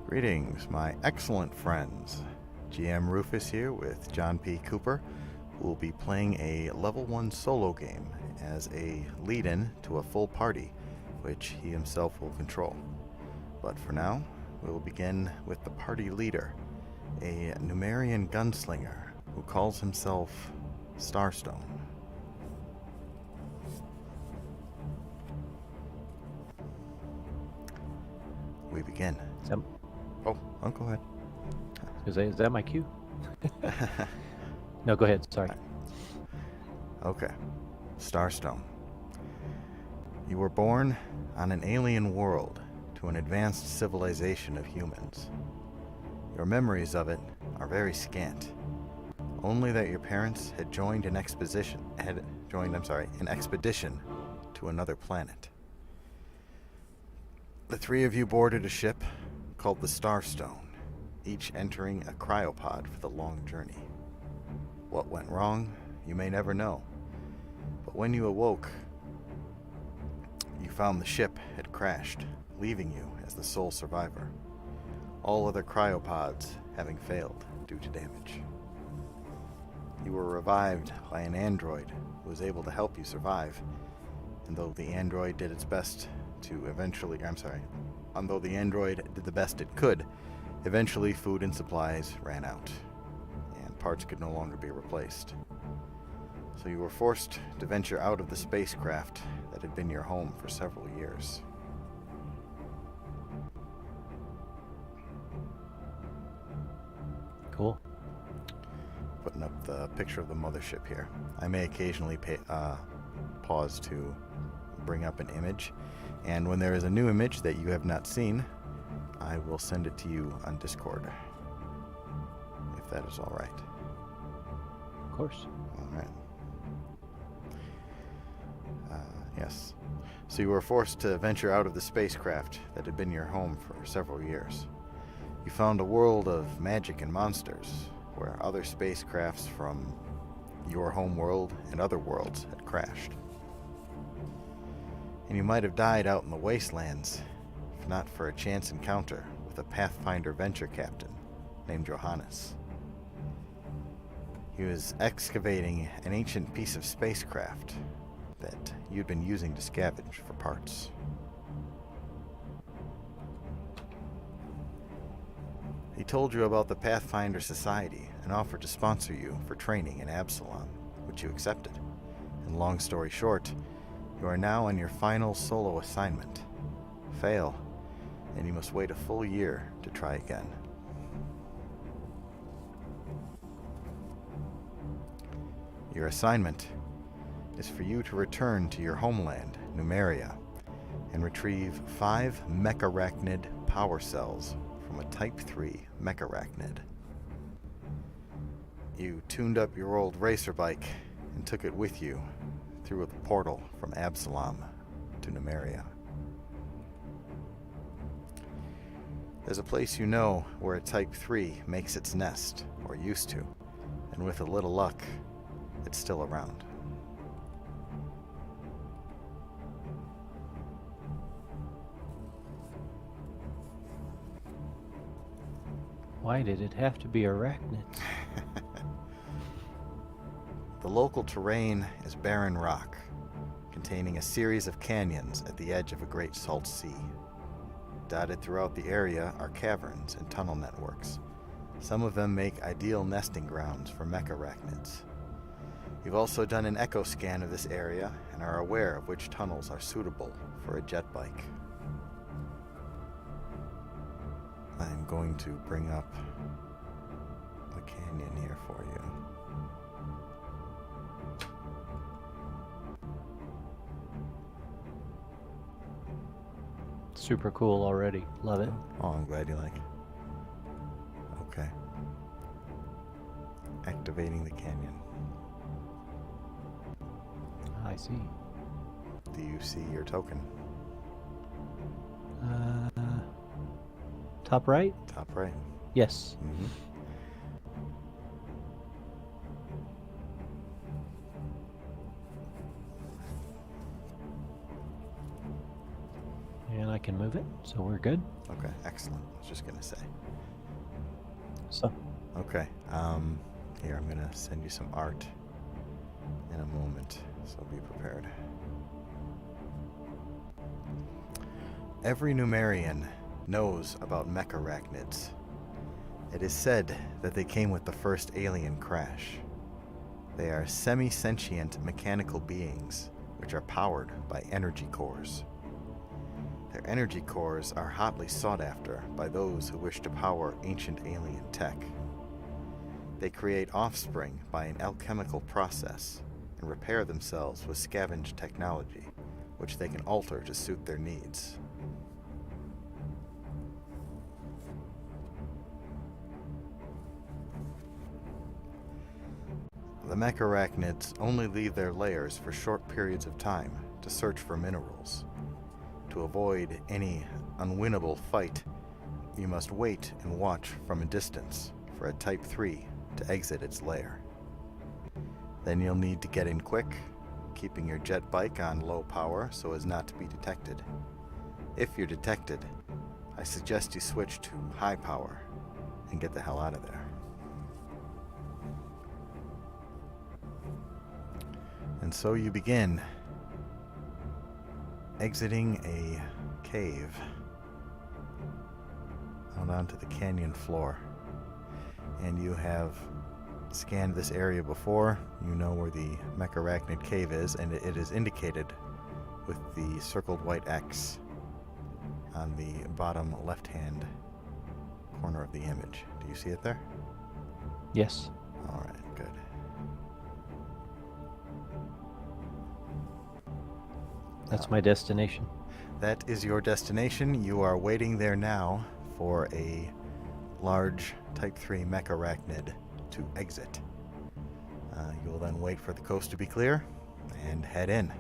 Greetings, my excellent friends. GM Rufus here with John P. Cooper, who will be playing a level 1 solo game as a lead-in to a full party, which he himself will control. But for now, we will begin with the party leader, a Numerian gunslinger who calls himself Starstone. We begin. Oh, go ahead. Is that my cue? No, go ahead. Sorry. Okay. Starstone. You were born on an alien world to an advanced civilization of humans. Your memories of it are very scant. Only that your parents had joined an expedition to another planet. The three of you boarded a ship called the Starstone, each entering a cryopod for the long journey. What went wrong, you may never know. But when you awoke, you found the ship had crashed, leaving you as the sole survivor. All other cryopods having failed due to damage. You were revived by an android who was able to help you survive, and though the android did its best to although the android did the best it could, eventually food and supplies ran out, and parts could no longer be replaced. So you were forced to venture out of the spacecraft that had been your home for several years. Cool. Putting up the picture of the mothership here. I may occasionally pause to bring up an image, and when there is a new image that you have not seen, I will send it to you on Discord, if that is all right. Of course. All right. Yes. So you were forced to venture out of the spacecraft that had been your home for several years. You found a world of magic and monsters, where other spacecrafts from your home world and other worlds had crashed. And you might have died out in the wastelands, if not for a chance encounter with a Pathfinder venture captain named Johannes. He was excavating an ancient piece of spacecraft that you'd been using to scavenge for parts. He told you about the Pathfinder Society and offered to sponsor you for training in Absalom, which you accepted. And long story short, you are now on your final solo assignment. Fail, and you must wait a full year to try again. Your assignment is for you to return to your homeland, Numeria, and retrieve 5 mecharachnid power cells from a Type 3 mecharachnid. You tuned up your old racer bike and took it with you through the portal from Absalom to Numeria. There's a place you know where a Type 3 makes its nest, or used to, and with a little luck, it's still around. Why did it have to be arachnids? The local terrain is barren rock, containing a series of canyons at the edge of a great salt sea. Dotted throughout the area are caverns and tunnel networks. Some of them make ideal nesting grounds for mecharachnids. You've also done an echo scan of this area and are aware of which tunnels are suitable for a jet bike. I'm going to bring up the canyon here for you. Super cool already. Love it. Oh, I'm glad you like it. Okay. Activating the canyon. I see. Do you see your token? Top right? Top right. Yes. Mm-hmm. And I I can move it, so we're good. Okay, excellent. I was just gonna say. So, Okay. Here, I'm gonna send you some art in a moment, so be prepared. Every Numerian knows about mecharachnids. It is said that they came with the first alien crash. They are semi-sentient mechanical beings which are powered by energy cores. Their energy cores are hotly sought after by those who wish to power ancient alien tech. They create offspring by an alchemical process and repair themselves with scavenged technology, which they can alter to suit their needs. The mecharachnids only leave their layers for short periods of time to search for minerals. To avoid any unwinnable fight, you must wait and watch from a distance for a Type 3 to exit its lair. Then you'll need to get in quick, keeping your jet bike on low power so as not to be detected. If you're detected, I suggest you switch to high power and get the hell out of there. And so you begin exiting a cave out onto the canyon floor. And you have scanned this area before. You know where the mecharachnid cave is, and it is indicated with the circled white X on the bottom left-hand corner of the image. Do you see it there? yes. All right, good. That's my destination. That is your destination. You are waiting there now for a large Type 3 mecharachnid to exit. You will then wait for the coast to be clear and head in.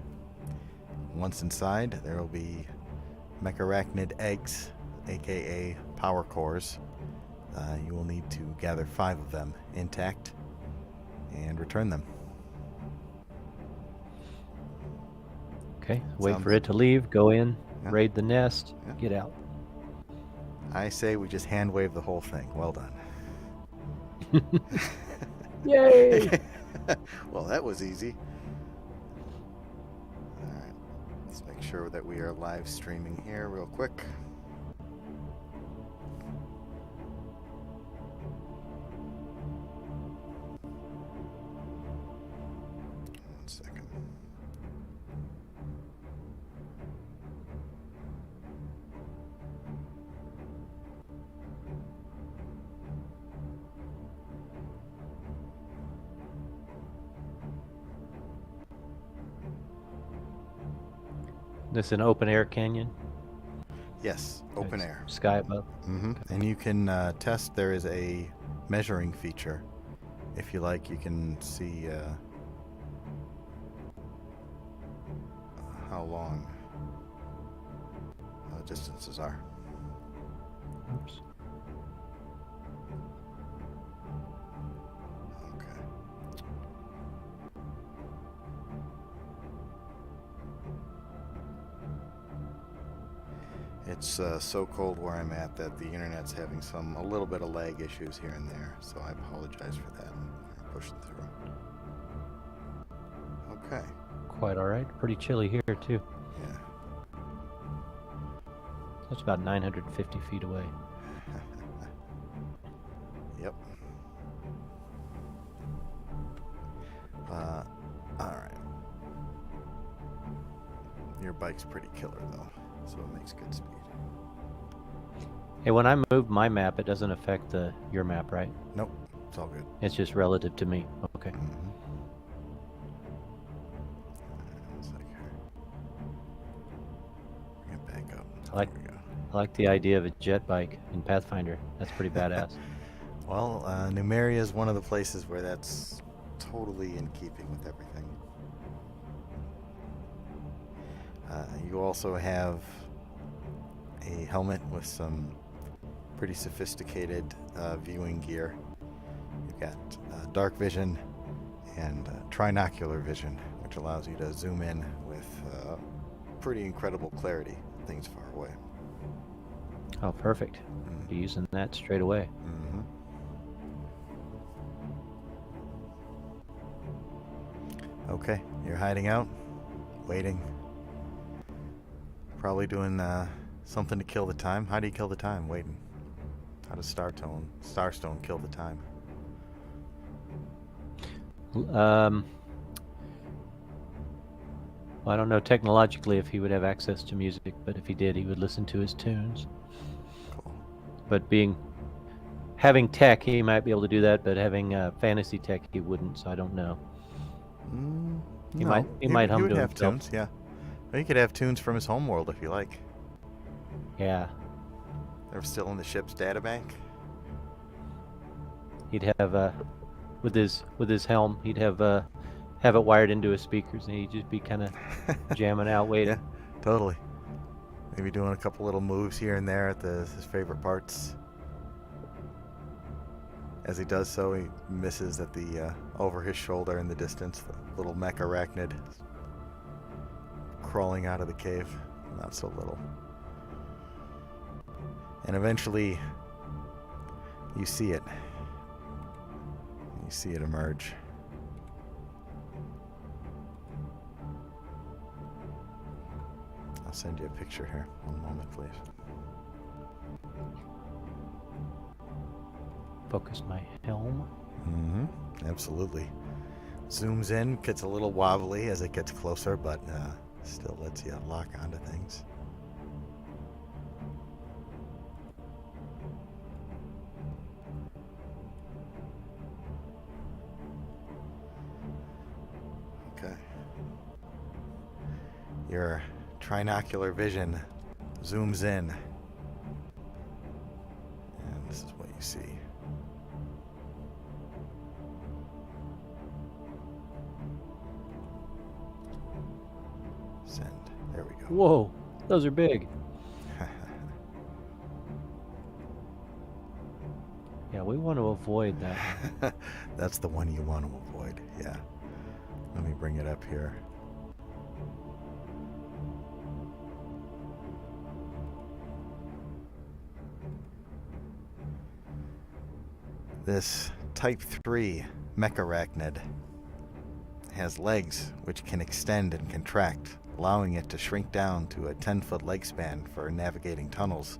Once inside, there will be mecharachnid eggs, aka power cores. You will need to gather 5 of them intact and return them. Okay, wait Sounds for it to leave, go in, Yeah. raid the nest, Yeah. get out. I say we just hand wave the whole thing. Well done. Yay! Well, that was easy. Alright, let's make sure that we are live streaming here real quick. One second. This is an open air canyon. Yes, open Nice. air. Sky above. And you can test. There is a measuring feature. If you like, you can see how long the distances are. Oops. Okay. It's so cold where I'm at that the internet's having a little bit of lag issues here and there, so I apologize for that. We're pushing through. Okay. Quite all right. Pretty chilly here too. Yeah. That's about 950 feet away. Yep. All right. Your bike's pretty killer though, so it makes good speed. Hey, when I move my map, it doesn't affect your map, right? Nope, it's all good. It's just relative to me. Okay. Mm-hmm. It's like here. Bring it back up. I like- There we go. I like the idea of a jet bike in Pathfinder. That's pretty badass. Well, Numeria is one of the places where that's totally in keeping with everything. You also have a helmet with some pretty sophisticated viewing gear. You've got dark vision and trinocular vision, which allows you to zoom in with pretty incredible clarity at things far away. Oh, perfect. Be using that straight away. Mm-hmm. Okay, you're hiding out, waiting. Probably doing something to kill the time. How do you kill the time? Waiting. How does Starstone kill the time? Well, I don't know technologically if he would have access to music, but if he did, he would listen to his tunes. Cool. But having tech, he might be able to do that. But having fantasy tech, he wouldn't. So I don't know. He No, might he hum would to have himself. tunes, yeah. Or he could have tunes from his homeworld if you like. Yeah, They're still in the ship's databank. he'd have with his helm, he'd have it wired into his speakers, and he'd just be kind of jamming out, waiting. Yeah, totally. Maybe doing a couple little moves here and there at his favorite parts. As he does so, he misses at the over his shoulder in the distance, the little mech arachnid crawling out of the cave. Not so little. And eventually, you see it. You see it emerge. I'll send you a picture here. One moment, please. Focus my helm. Mm-hmm. Absolutely. Zooms in, gets a little wobbly as it gets closer, but still lets you lock onto things. Okay. Your trinocular vision zooms in, and this is what you see. Send. There we go. Whoa, those are big. Yeah, we want to avoid that. That's the one you want to avoid. Yeah. Let me bring it up here. This Type 3 mecharachnid has legs which can extend and contract, allowing it to shrink down to a 10-foot leg span for navigating tunnels,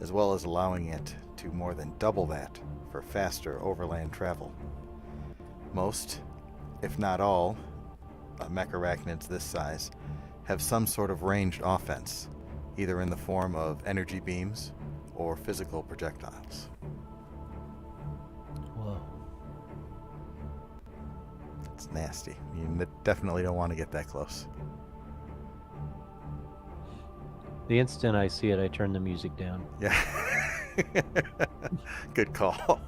as well as allowing it to more than double that for faster overland travel. Most, if not all, mecharachnids this size have some sort of ranged offense, either in the form of energy beams or physical projectiles. Whoa. It's nasty. You definitely don't want to get that close. The instant I see it, I turn the music down Yeah. Good call.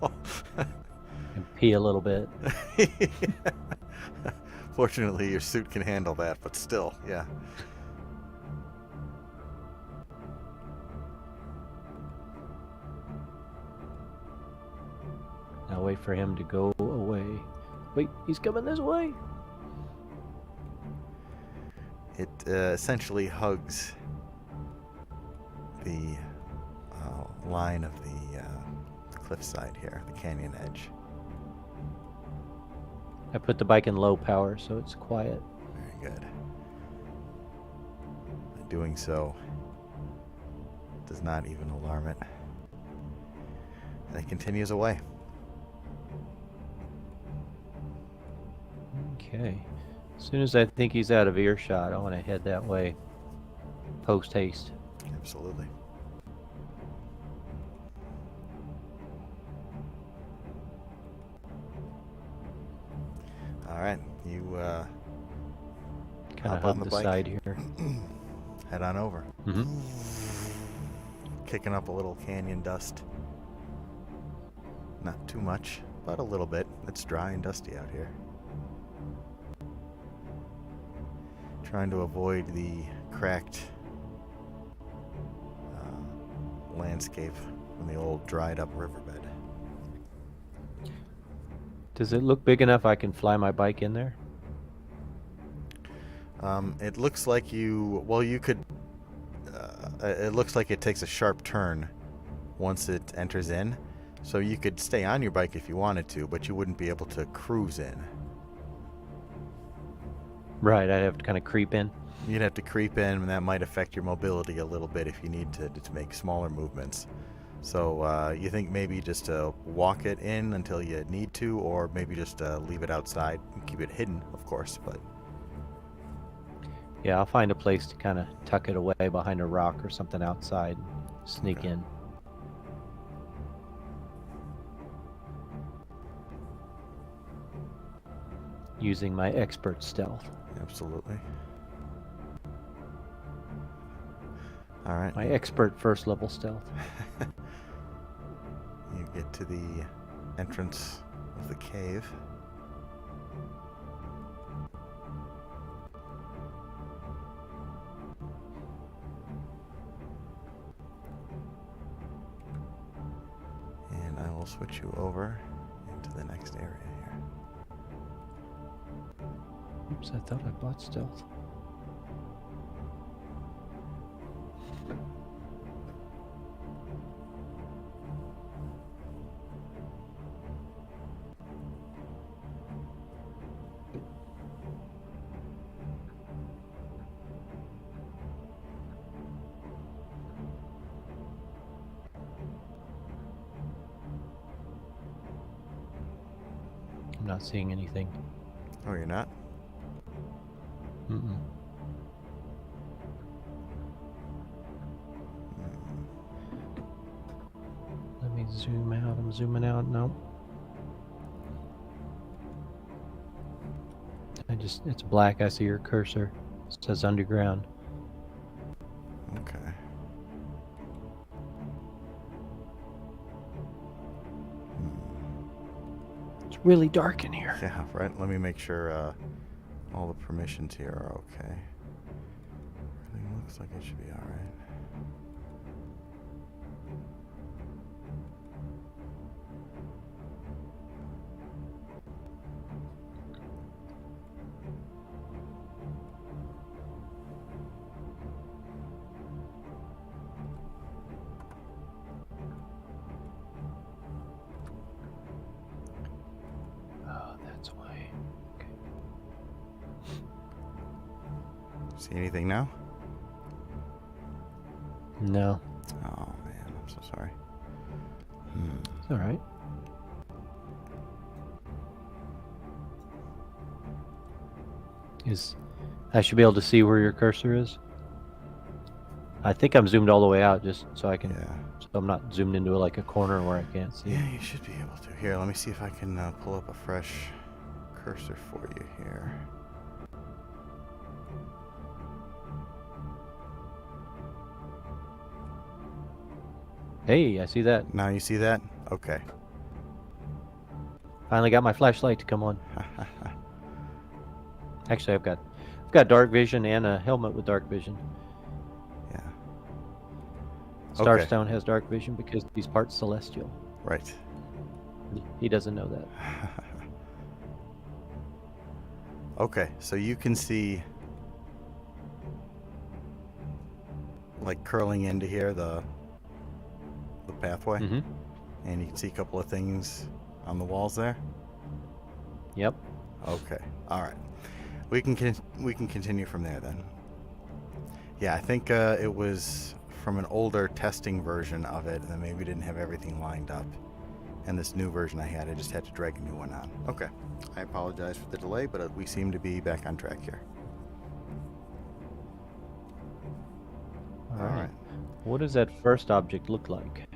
and pee a little bit. Fortunately, your suit can handle that, but still, yeah. Now wait for him to go away. Wait, he's coming this way. It essentially hugs the line of the cliffside here, the canyon edge. I put the bike in low power so it's quiet. Very good. Doing so does not even alarm it. And it continues away. Okay. As soon as I think he's out of earshot, I want to head that way. Post haste. Absolutely. All right, you Kind of hop on hug the the bike. side here. Head on over. Mm-hmm. Kicking up a little canyon dust. Not too much, but a little bit. It's dry and dusty out here. Trying to avoid the cracked landscape from the old dried up riverbed. Does it look big enough I can fly my bike in there? It looks like you could it looks like it takes a sharp turn once it enters in. So you could stay on your bike if you wanted to, but you wouldn't be able to cruise in. Right, I'd have to kind of creep in. You'd have to creep in, and that might affect your mobility a little bit if you need to make smaller movements. So you think maybe just walk it in until you need to, or maybe just leave it outside and keep it hidden, of course. But Yeah, I'll find a place to kind of tuck it away behind a rock or something outside and sneak in. Using my expert stealth. absolutely. All right. My expert first level stealth. You get to the entrance of the cave. And I will switch you over into the next area here. Oops, I thought I bought stealth. I'm not seeing anything. Oh, you're not? Mm-mm. Let me zoom out. I'm zooming out. No. It's black. I see your cursor. It says underground. Okay. It's really dark in here. Yeah, right. Let me make sure all the permissions here are okay. Everything looks like it should be all right. Oh, that's why. Okay. See anything now? No, Oh man, I'm so sorry. it's all right. I should be able to see where your cursor is. I think I'm zoomed all the way out just so I can. Yeah. So I'm not zoomed into like a corner where I can't see. Yeah, you should be able to. Here, let me see if I can pull up a fresh cursor for you here. Hey, I see that. Now you see that? Okay. Finally got my flashlight to come on. Actually, I've got dark vision and a helmet with dark vision. Yeah. Okay. Starstone has dark vision because he's part celestial. Right. He doesn't know that. Okay, so you can see, like, curling into here the pathway, Mm-hmm. and you can see a couple of things on the walls there. Yep. Okay. All right. We can continue from there then. Yeah, I think it was from an older testing version of it, and maybe didn't have everything lined up. And this new version I just had to drag a new one on. Okay. I apologize for the delay, but we seem to be back on track here. All right. What does that first object look like?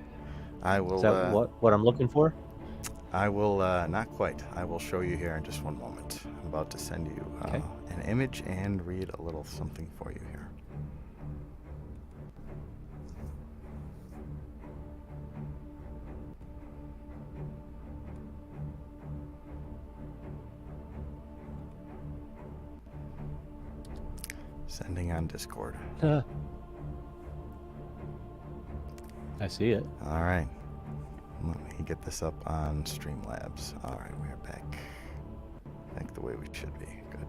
I will. Is that what I'm looking for? I will not quite. I will show you here in just one moment. I'm about to send you Okay. an image and read a little something for you here. Sending on Discord. I see it. All right. Let me get this up on Streamlabs. All right, we're back the way we should be. Good.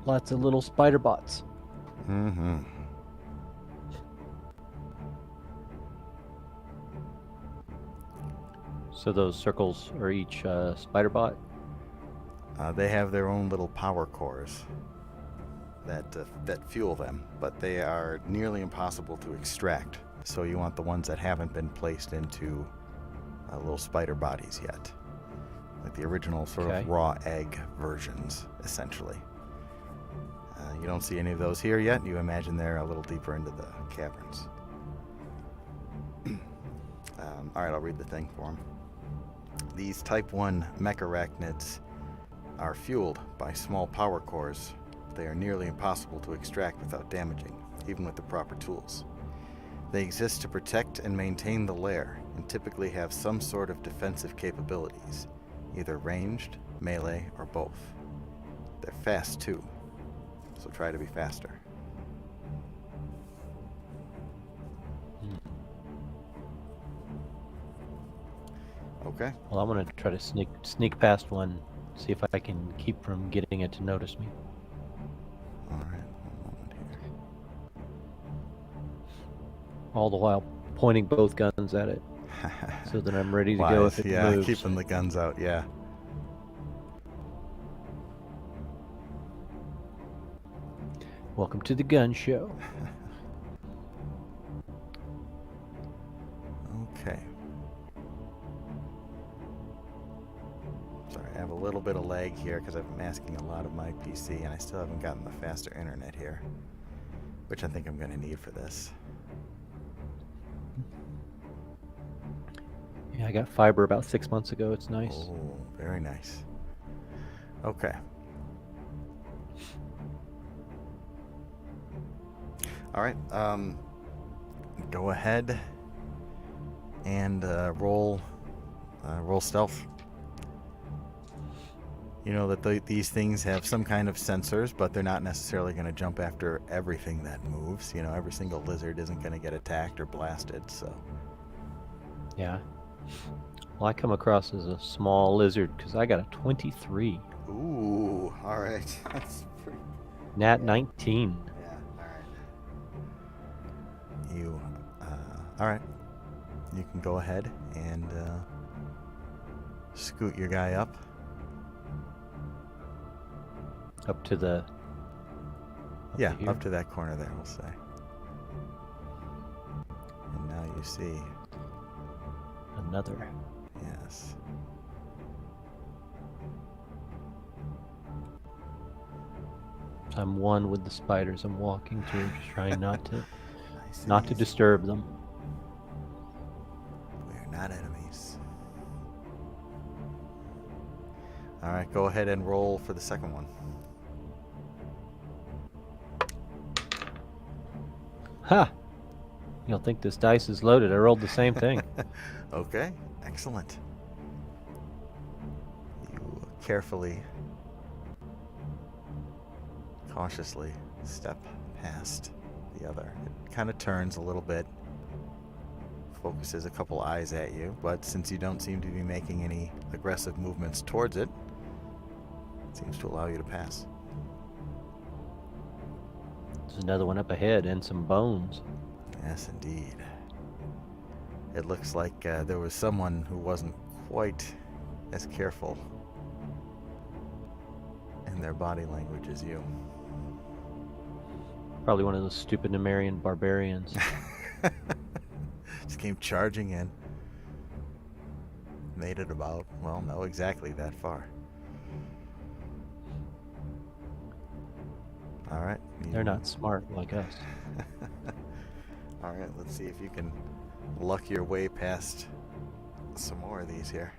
Lots of little spider bots. Mm-hmm. So those circles are each spider bot? They have their own little power cores that fuel them, but they are nearly impossible to extract. So you want the ones that haven't been placed into little spider bodies yet, like the original sort Okay. of raw egg versions, essentially. You don't see any of those here yet. You imagine they're a little deeper into the caverns. All right, I'll read the thing for them. These Type 1 mecharachnids are fueled by small power cores. They are nearly impossible to extract without damaging, even with the proper tools. They exist to protect and maintain the lair, and typically have some sort of defensive capabilities, either ranged, melee, or both. They're fast too, so try to be faster. Okay. Well, I'm gonna try to sneak past one, see if I can keep from getting it to notice me. All right. One moment here. All the while pointing both guns at it, so that I'm ready to go if it yeah, moves. keeping the guns out. Yeah. Welcome to the gun show. Okay. Sorry, I have a little bit of lag here because I'm masking a lot of my PC, and I still haven't gotten the faster internet here, which I think I'm going to need for this. Yeah, I got fiber about 6 months ago. It's nice. Oh, very nice. Okay. All right. Go ahead and roll stealth. You know that these things have some kind of sensors, but they're not necessarily going to jump after everything that moves. You know, every single lizard isn't going to get attacked or blasted, so. Yeah. Well, I come across as a small lizard because I got a 23. Ooh, all right. That's pretty. Nat 19. Yeah, all right. You, all right. You can go ahead and scoot your guy up. Up to the... Yeah, here? up to that corner there, we'll say. And now you see. Another. Yes. I'm one with the spiders I'm walking through, just trying not to Nice not and to easy. disturb them. We are not enemies. All right, go ahead and roll for the second one. Ha! You'll think this dice is loaded. I rolled the same thing. Okay, excellent. You carefully, cautiously step past the other. It kind of turns a little bit, focuses a couple eyes at you, but since you don't seem to be making any aggressive movements towards it, it seems to allow you to pass. There's another one up ahead and some bones. Yes, indeed. It looks like there was someone who wasn't quite as careful in their body language as you. Probably one of those stupid Nemerian barbarians. Just came charging in. Made it about, well, no, exactly that far. All right. They're not smart like us. All right, let's see if you can luck your way past some more of these here.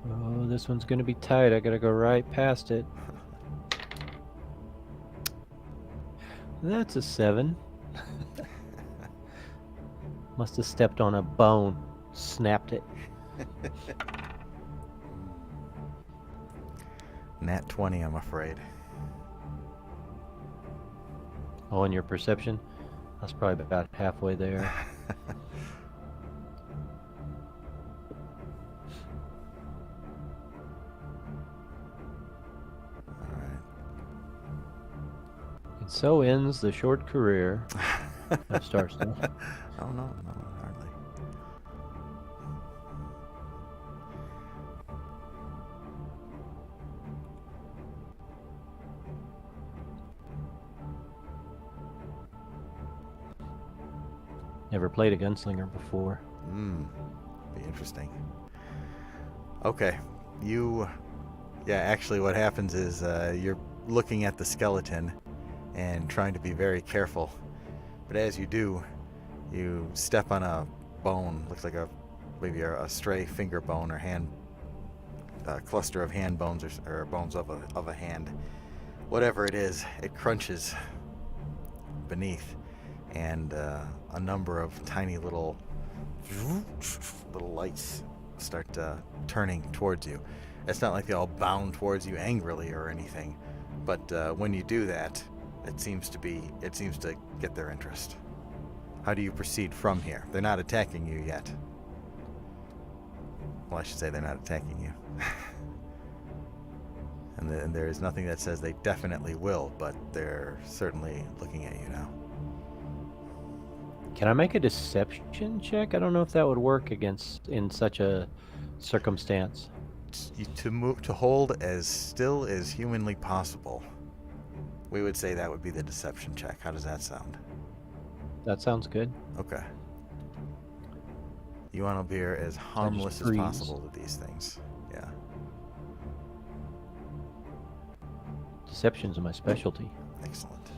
Oh, this one's gonna be tight. I gotta go right past it. That's a 7. Must have stepped on a bone. Snapped it. Nat 20, I'm afraid. Oh, and your perception? That's probably about halfway there. All right. So ends the short career of Starstone. Oh no, hardly. Never played a gunslinger before. Be interesting. Okay, actually what happens is you're looking at the skeleton and trying to be very careful. But as you do, you step on a bone, looks like maybe a stray finger bone or hand, cluster of hand bones or bones of a hand. Whatever it is, it crunches beneath, and a number of tiny little lights start turning towards you. It's not like they all bound towards you angrily or anything, but when you do that, it seems to get their interest. How do you proceed from here? They're not attacking you yet. Well, I should say they're not attacking you. And there is nothing that says they definitely will, but they're certainly looking at you now. Can I make a deception check? I don't know if that would work in such a circumstance. To hold as still as humanly possible. We would say that would be the deception check. How does that sound? That sounds good. Okay. You want to appear as harmless as possible with these things. Yeah. Deception's my specialty. Excellent.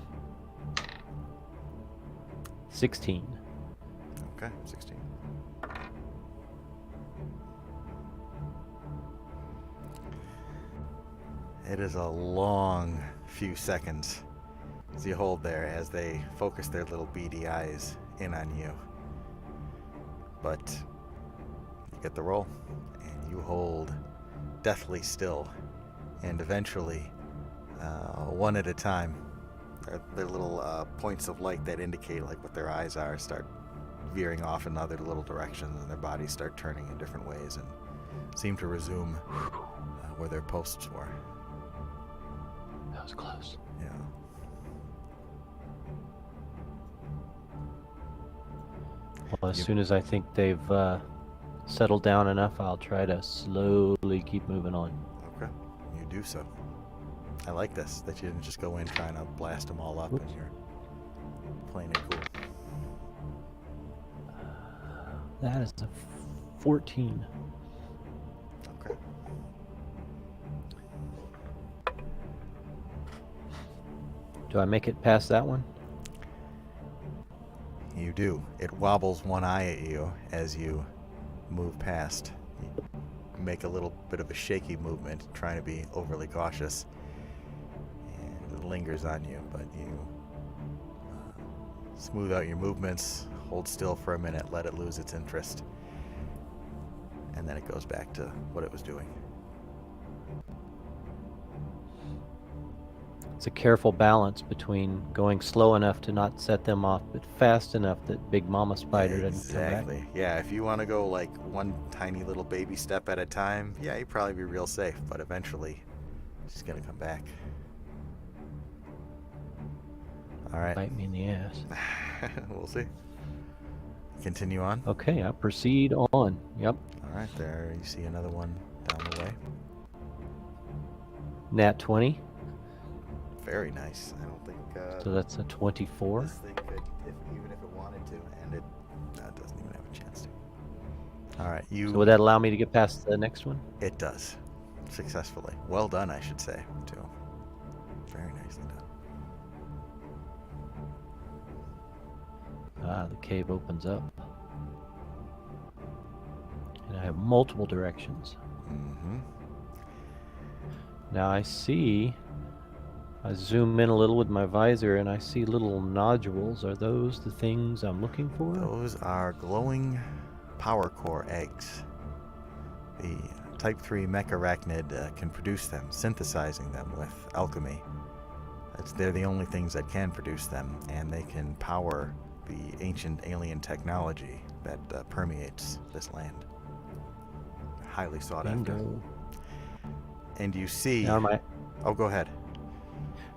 16. Okay, 16. It is a long few seconds as you hold there as they focus their little beady eyes in on you. But you get the roll, and you hold deathly still, and eventually, one at a time, their little points of light that indicate like what their eyes are start veering off in other little directions, and their bodies start turning in different ways and seem to resume where their posts were. That was close. Yeah. Well, as soon as I think they've settled down enough, I'll try to slowly keep moving on. Okay, you do so. I like this, that you didn't just go in trying to blast them all up. Oops. And you're playing it cool. That is a 14. Okay. Do I make it past that one? You do. It wobbles one eye at you as you move past. You make a little bit of a shaky movement, trying to be overly cautious. And it lingers on you, but you smooth out your movements, hold still for a minute, let it lose its interest, and then it goes back to what it was doing. It's a careful balance between going slow enough to not set them off, but fast enough that Big Mama Spider doesn't come back. Exactly. Yeah, if you want to go like one tiny little baby step at a time, yeah, you'd probably be real safe, but eventually she's going to come back. All right. Bite me in the ass. We'll see. Continue on. Okay, I proceed on. Yep. All right, there you see another one down the way. Nat 20. Very nice. I don't think. So that's a 24. This thing could, even if it wanted to, and it doesn't even have a chance to. All right, you. So would that allow me to get past the next one? It does, successfully. Well done, I should say, too. Very nicely done. The cave opens up. And I have multiple directions. Mm-hmm. Now I zoom in a little with my visor and I see little nodules. Are those the things I'm looking for? Those are glowing power core eggs. The Type 3 mecharachnid can produce them, synthesizing them with alchemy. They're the only things that can produce them, and they can power the ancient alien technology that permeates this land. Highly sought after. Bingo. And you see... Now Oh, go ahead.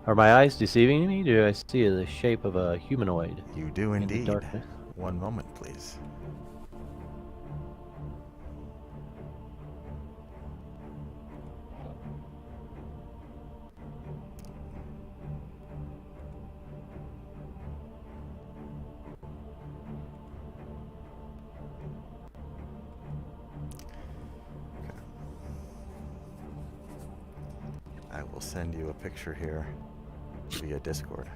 Are my eyes deceiving me? Do I see the shape of a humanoid You do in the indeed. darkness? One moment, please. I will send you a picture here via Discord.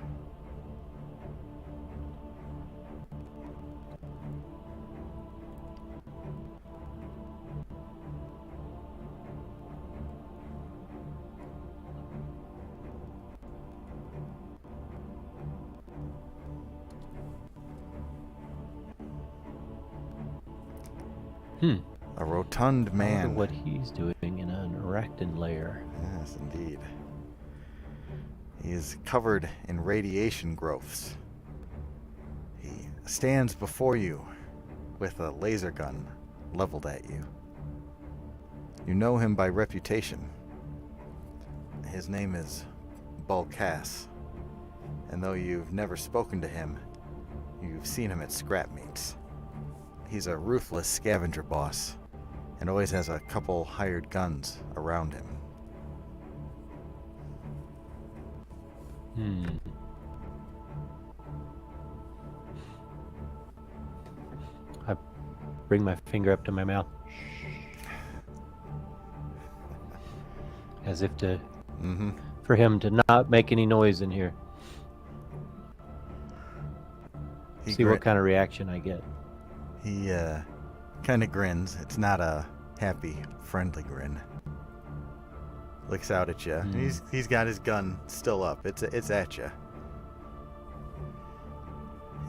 A rotund I man. wonder what he's doing in an Arachnid lair. Yes, indeed. He is covered in radiation growths. He stands before you with a laser gun leveled at you. You know him by reputation. His name is Bulkass, and though you've never spoken to him, you've seen him at scrap meets. He's a ruthless scavenger boss, and always has a couple hired guns around him. I bring my finger up to my mouth. As if to... for him to not make any noise in here. See what kind of reaction I get. He kind of grins. It's not a happy, friendly grin. Looks out at you. He's got his gun still up. It's at you.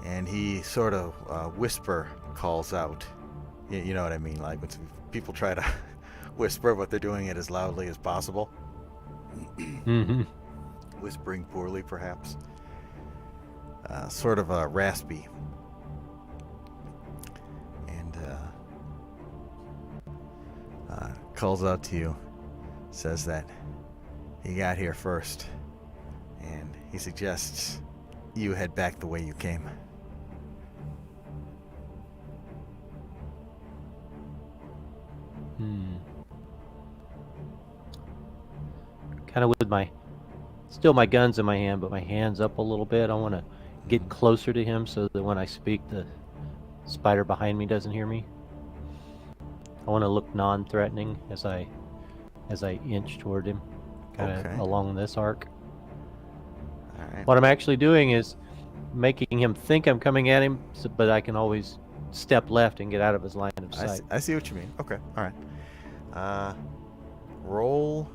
And he sort of whisper calls out. You know what I mean? Like when people try to whisper, but they're doing it as loudly as possible. Whispering poorly, perhaps. Sort of raspy. And calls out to you. Says that he got here first. And he suggests you head back the way you came. Kind of with still my gun's in my hand, but my hand's up a little bit. I want to get closer to him so that when I speak, the spider behind me doesn't hear me. I want to look non-threatening as I inch toward him, kind of along this arc. All right. What I'm actually doing is making him think I'm coming at him, but I can always step left and get out of his line of sight. I see what you mean. Okay, all right. Roll.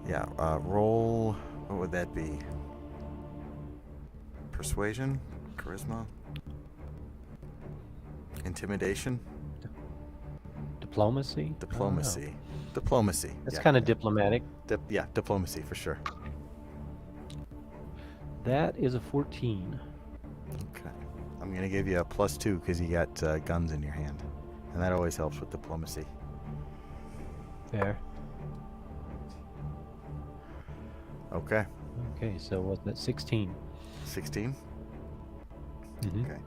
Yeah, roll. What would that be? Persuasion? Charisma? Intimidation? Diplomacy? Diplomacy. Diplomacy. That's kind of diplomatic. Diplomacy for sure. That is a 14. Okay. I'm going to give you a +2 because you got guns in your hand. And that always helps with diplomacy. Fair. Okay. Okay, so what's that? 16. 16? Mm-hmm. Okay.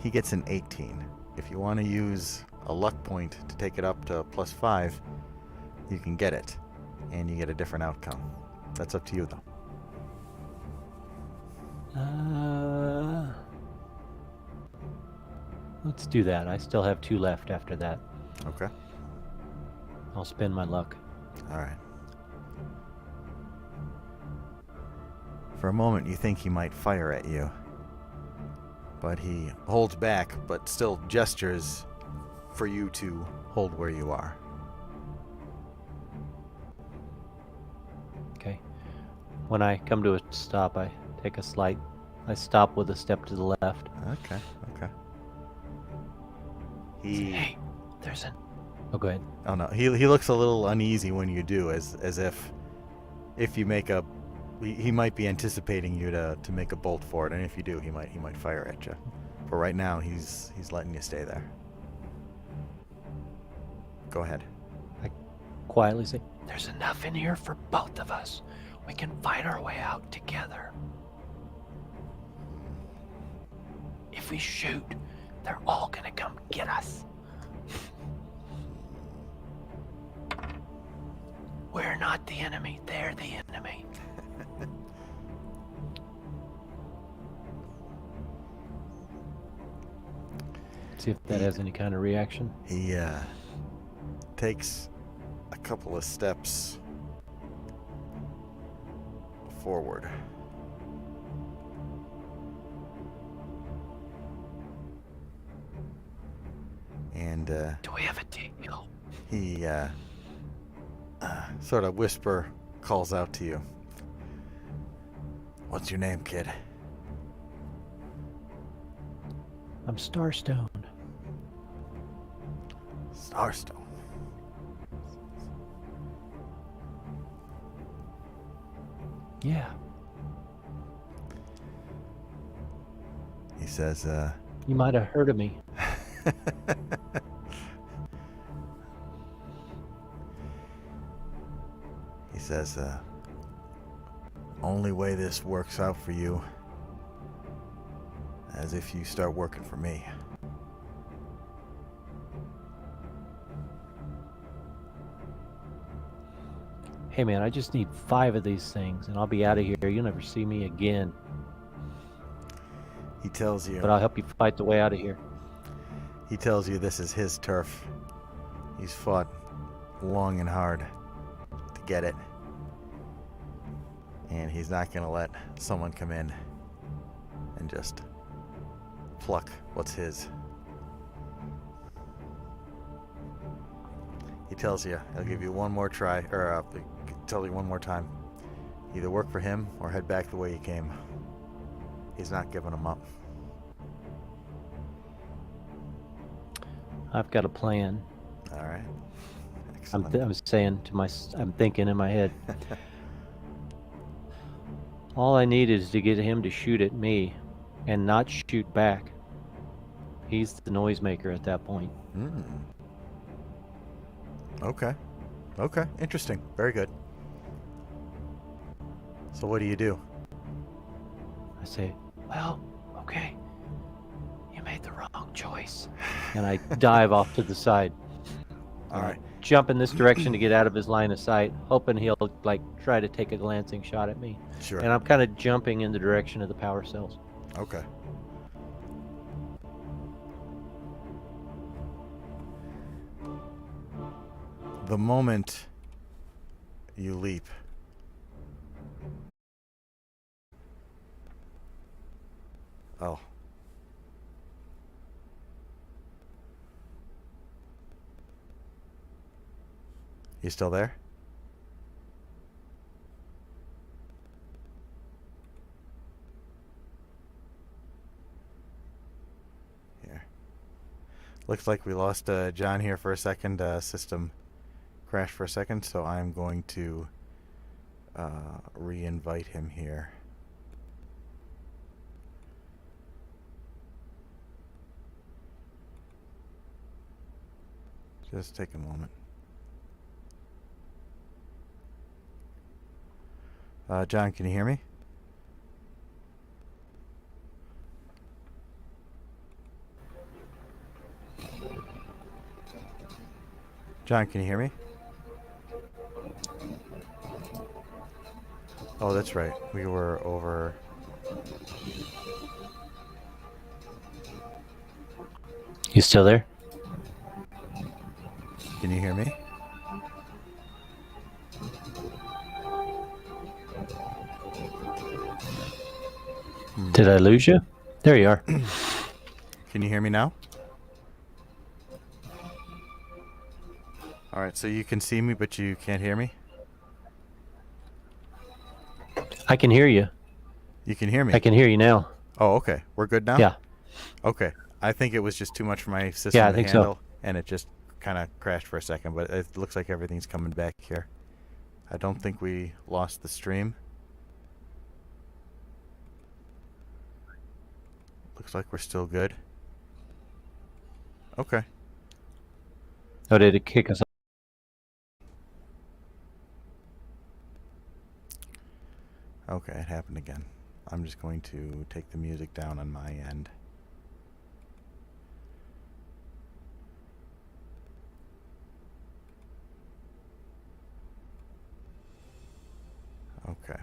He gets an 18. If you want to use a luck point to take it up to +5, you can get it. And you get a different outcome. That's up to you, though. Let's do that. I still have 2 left after that. Okay. I'll spend my luck. All right. For a moment, you think he might fire at you. But he holds back, but still gestures for you to hold where you are. Okay. When I come to a stop, I stop with a step to the left. Okay. Hey, oh, go ahead. Oh no, he looks a little uneasy when you do, as if you make a, he might be anticipating you to make a bolt for it, and if you do, he might fire at you. But right now, he's letting you stay there. Go ahead. I quietly say, "There's enough in here for both of us. We can fight our way out together. If we shoot, they're all gonna come get us. We're not the enemy, they're the enemy. See if that has any kind of reaction. He takes a couple of steps forward. And do we have a deal? He sort of whisper calls out to you. What's your name, kid? I'm Starstone. Starstone. Yeah. He says, You might have heard of me. He says, only way this works out for you as if you start working for me. Hey man, I just need 5 of these things and I'll be out of here. You'll never see me again. He tells you. But I'll help you fight the way out of here. He tells you this is his turf. He's fought long and hard to get it. And he's not going to let someone come in and just pluck what's his. He tells you, he'll give you one more try, or tell you one more time. Either work for him or head back the way you came. He's not giving him up. I've got a plan. All right. Excellent. I'm thinking in my head. All I need is to get him to shoot at me and not shoot back. He's the noisemaker at that point. Okay. Okay. Interesting. Very good. So what do you do? I say, well, okay. You made the wrong choice. And I dive off to the side. All right. Jump in this direction to get out of his line of sight, hoping he'll try to take a glancing shot at me. Sure. And I'm kind of jumping in the direction of the power cells. Okay. The moment you leap, oh. You still there? Here. Looks like we lost John here for a second. System crashed for a second, so I'm going to re-invite him here. Just take a moment. John, can you hear me? John, can you hear me? Oh, that's right. We were over... You still there? Can you hear me? Did I lose you? There you are. Can you hear me now? All right, so you can see me, but you can't hear me? I can hear you. You can hear me? I can hear you now. Oh, okay. We're good now? Yeah. Okay. I think it was just too much for my system Yeah, I to think handle, so. and it just kind of crashed for a second, but it looks like everything's coming back here. I don't think we lost the stream. Looks like we're still good. Okay. Oh, did it kick us off? Okay, it happened again. I'm just going to take the music down on my end. Okay.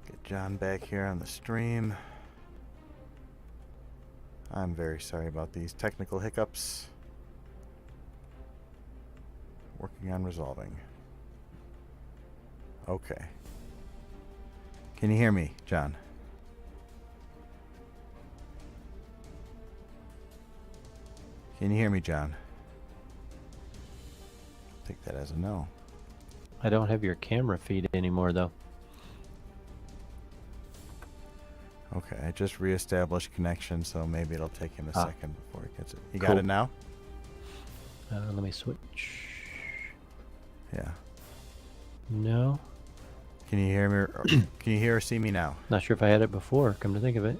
Get John back here on the stream. I'm very sorry about these technical hiccups. Working on resolving. Okay. Can you hear me, John? Can you hear me, John? Take that as a no. I don't have your camera feed anymore, though. Okay, I just reestablished connection, so maybe it'll take him a second before he gets it. You got Cool. it now? Let me switch. Yeah. No. Can you hear me? Or can you hear or see me now? Not sure if I had it before, come to think of it.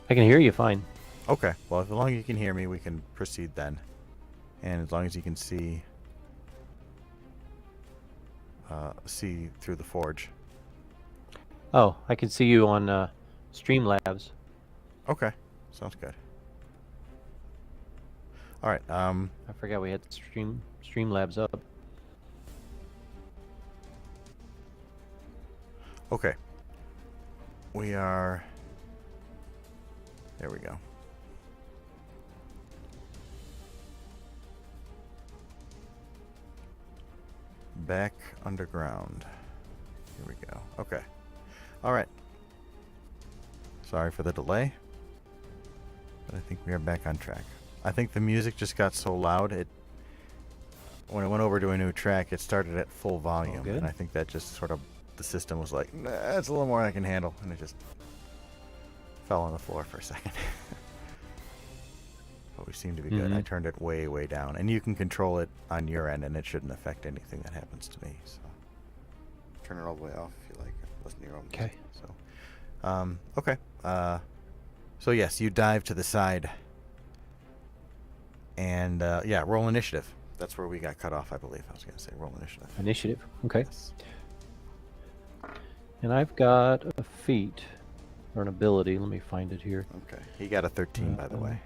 I can hear you fine. Okay. Well, as long as you can hear me, we can proceed then. And as long as you can see through the forge. Oh, I can see you on Streamlabs. Okay. Sounds good. All right. I forgot we had Streamlabs up. Okay. We are... There we go. Back underground. Here we go. Okay. All right. Sorry for the delay, but I think we are back on track. I think the music just got so loud, when it went over to a new track, it started at full volume, good. and I think that just sort of, the system was like, nah, it's a little more than I can handle, and it just fell on the floor for a second. But we seem to be good. I turned it way, way down, and you can control it on your end, and it shouldn't affect anything that happens to me. So turn it all the way off if you like. Listen to your own music. Okay. So, okay. So yes, you dive to the side, and yeah, roll initiative. That's where we got cut off, I believe. I was going to say roll initiative. Initiative. Okay. Yes. And I've got a feat or an ability. Let me find it here. Okay. He got a 13, by the way.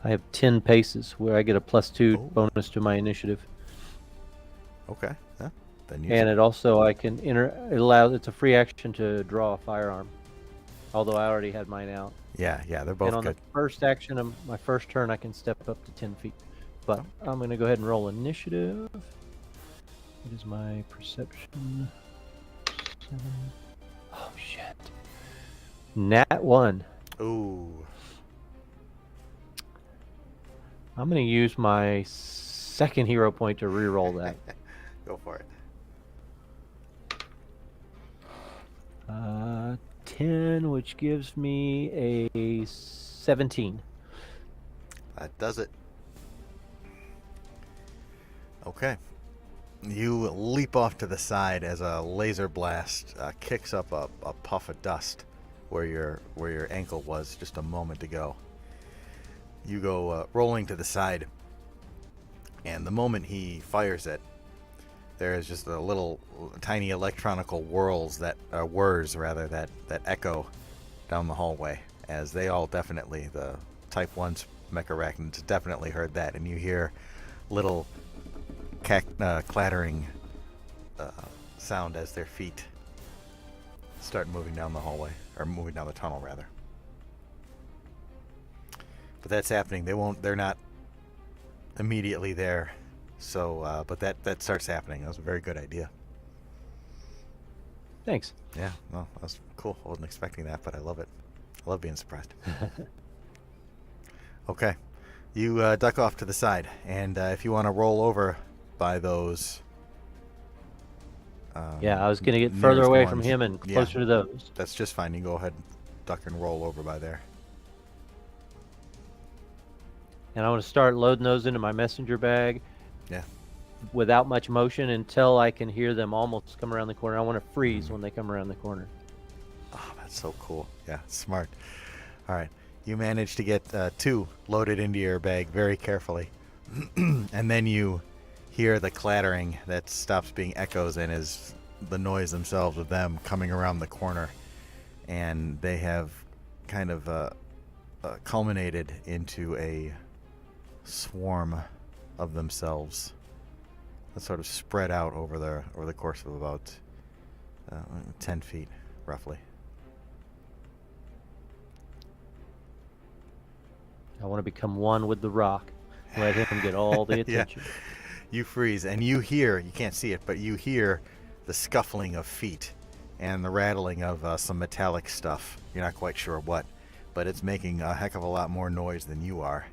I have 10 paces where I get a +2 Oh. bonus to my initiative. Okay. Yeah. Then use And it. it also I can it allows it's a free action to draw a firearm. Although I already had mine out. Yeah, they're both And on good. the first action of my first turn I can step up to 10 feet. But I'm gonna go ahead and roll initiative. What is my perception? 7. Oh shit. Nat 1. Ooh. I'm gonna use my second hero point to re-roll that. Go for it. 10, which gives me a 17. That does it. Okay. You leap off to the side as a laser blast kicks up a puff of dust where your ankle was just a moment ago. You go rolling to the side, and the moment he fires it, there is just a little tiny electronical whirs that echo down the hallway, as they all definitely, the Type 1's mecharachnids definitely heard that, and you hear little clattering sound as their feet start moving down the hallway, or moving down the tunnel rather. But that's happening. They're not immediately there. So, but that starts happening. That was a very good idea. Thanks. Yeah, well, that was cool. I wasn't expecting that, but I love it. I love being surprised. Okay. You duck off to the side, and if you want to roll over by those... yeah, I was going to get further away ones, from him and closer to those. That's just fine. You can go ahead and duck and roll over by there. And I want to start loading those into my messenger bag. Yeah. Without much motion until I can hear them almost come around the corner. I want to freeze when they come around the corner. Oh, that's so cool. Yeah, smart. All right. You manage to get 2 loaded into your bag very carefully. And then you hear the clattering that stops being echoes and is the noise themselves of them coming around the corner. And they have kind of culminated into a swarm of themselves that sort of spread out over the course of about 10 feet, roughly. I want to become one with the rock. Let him get all the attention. Yeah. You freeze, and you can't see it, but you hear the scuffling of feet and the rattling of some metallic stuff. You're not quite sure what, but it's making a heck of a lot more noise than you are.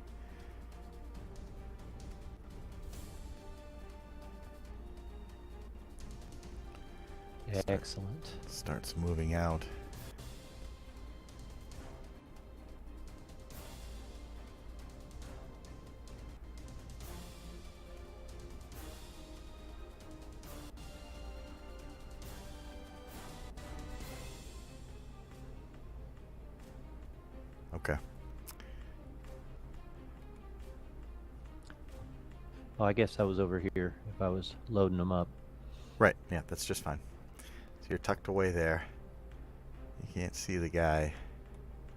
Excellent. Starts moving out. Okay. Oh, I guess I was over here if I was loading them up. Right, yeah, that's just fine. So you're tucked away there. You can't see the guy.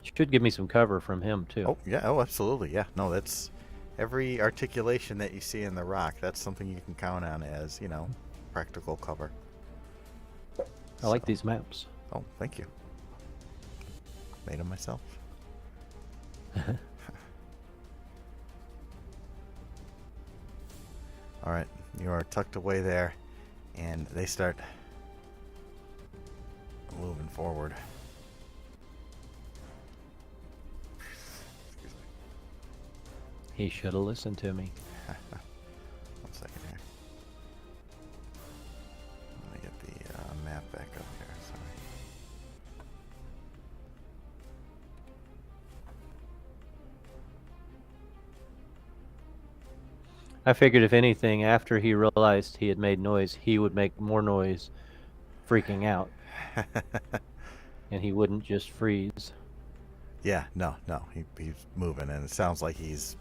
Should give me some cover from him, too. Oh, yeah, oh, absolutely, yeah. No, that's every articulation that you see in the rock, that's something you can count on as, practical cover. I like these maps. Oh, thank you. Made them myself. All right, you are tucked away there, and they start moving forward. Excuse me. He should have listened to me. 1 second here. Let me get the map back up here. Sorry. I figured if anything, after he realized he had made noise, he would make more noise freaking out. And he wouldn't just freeze. Yeah, no. He's moving, and it sounds like he's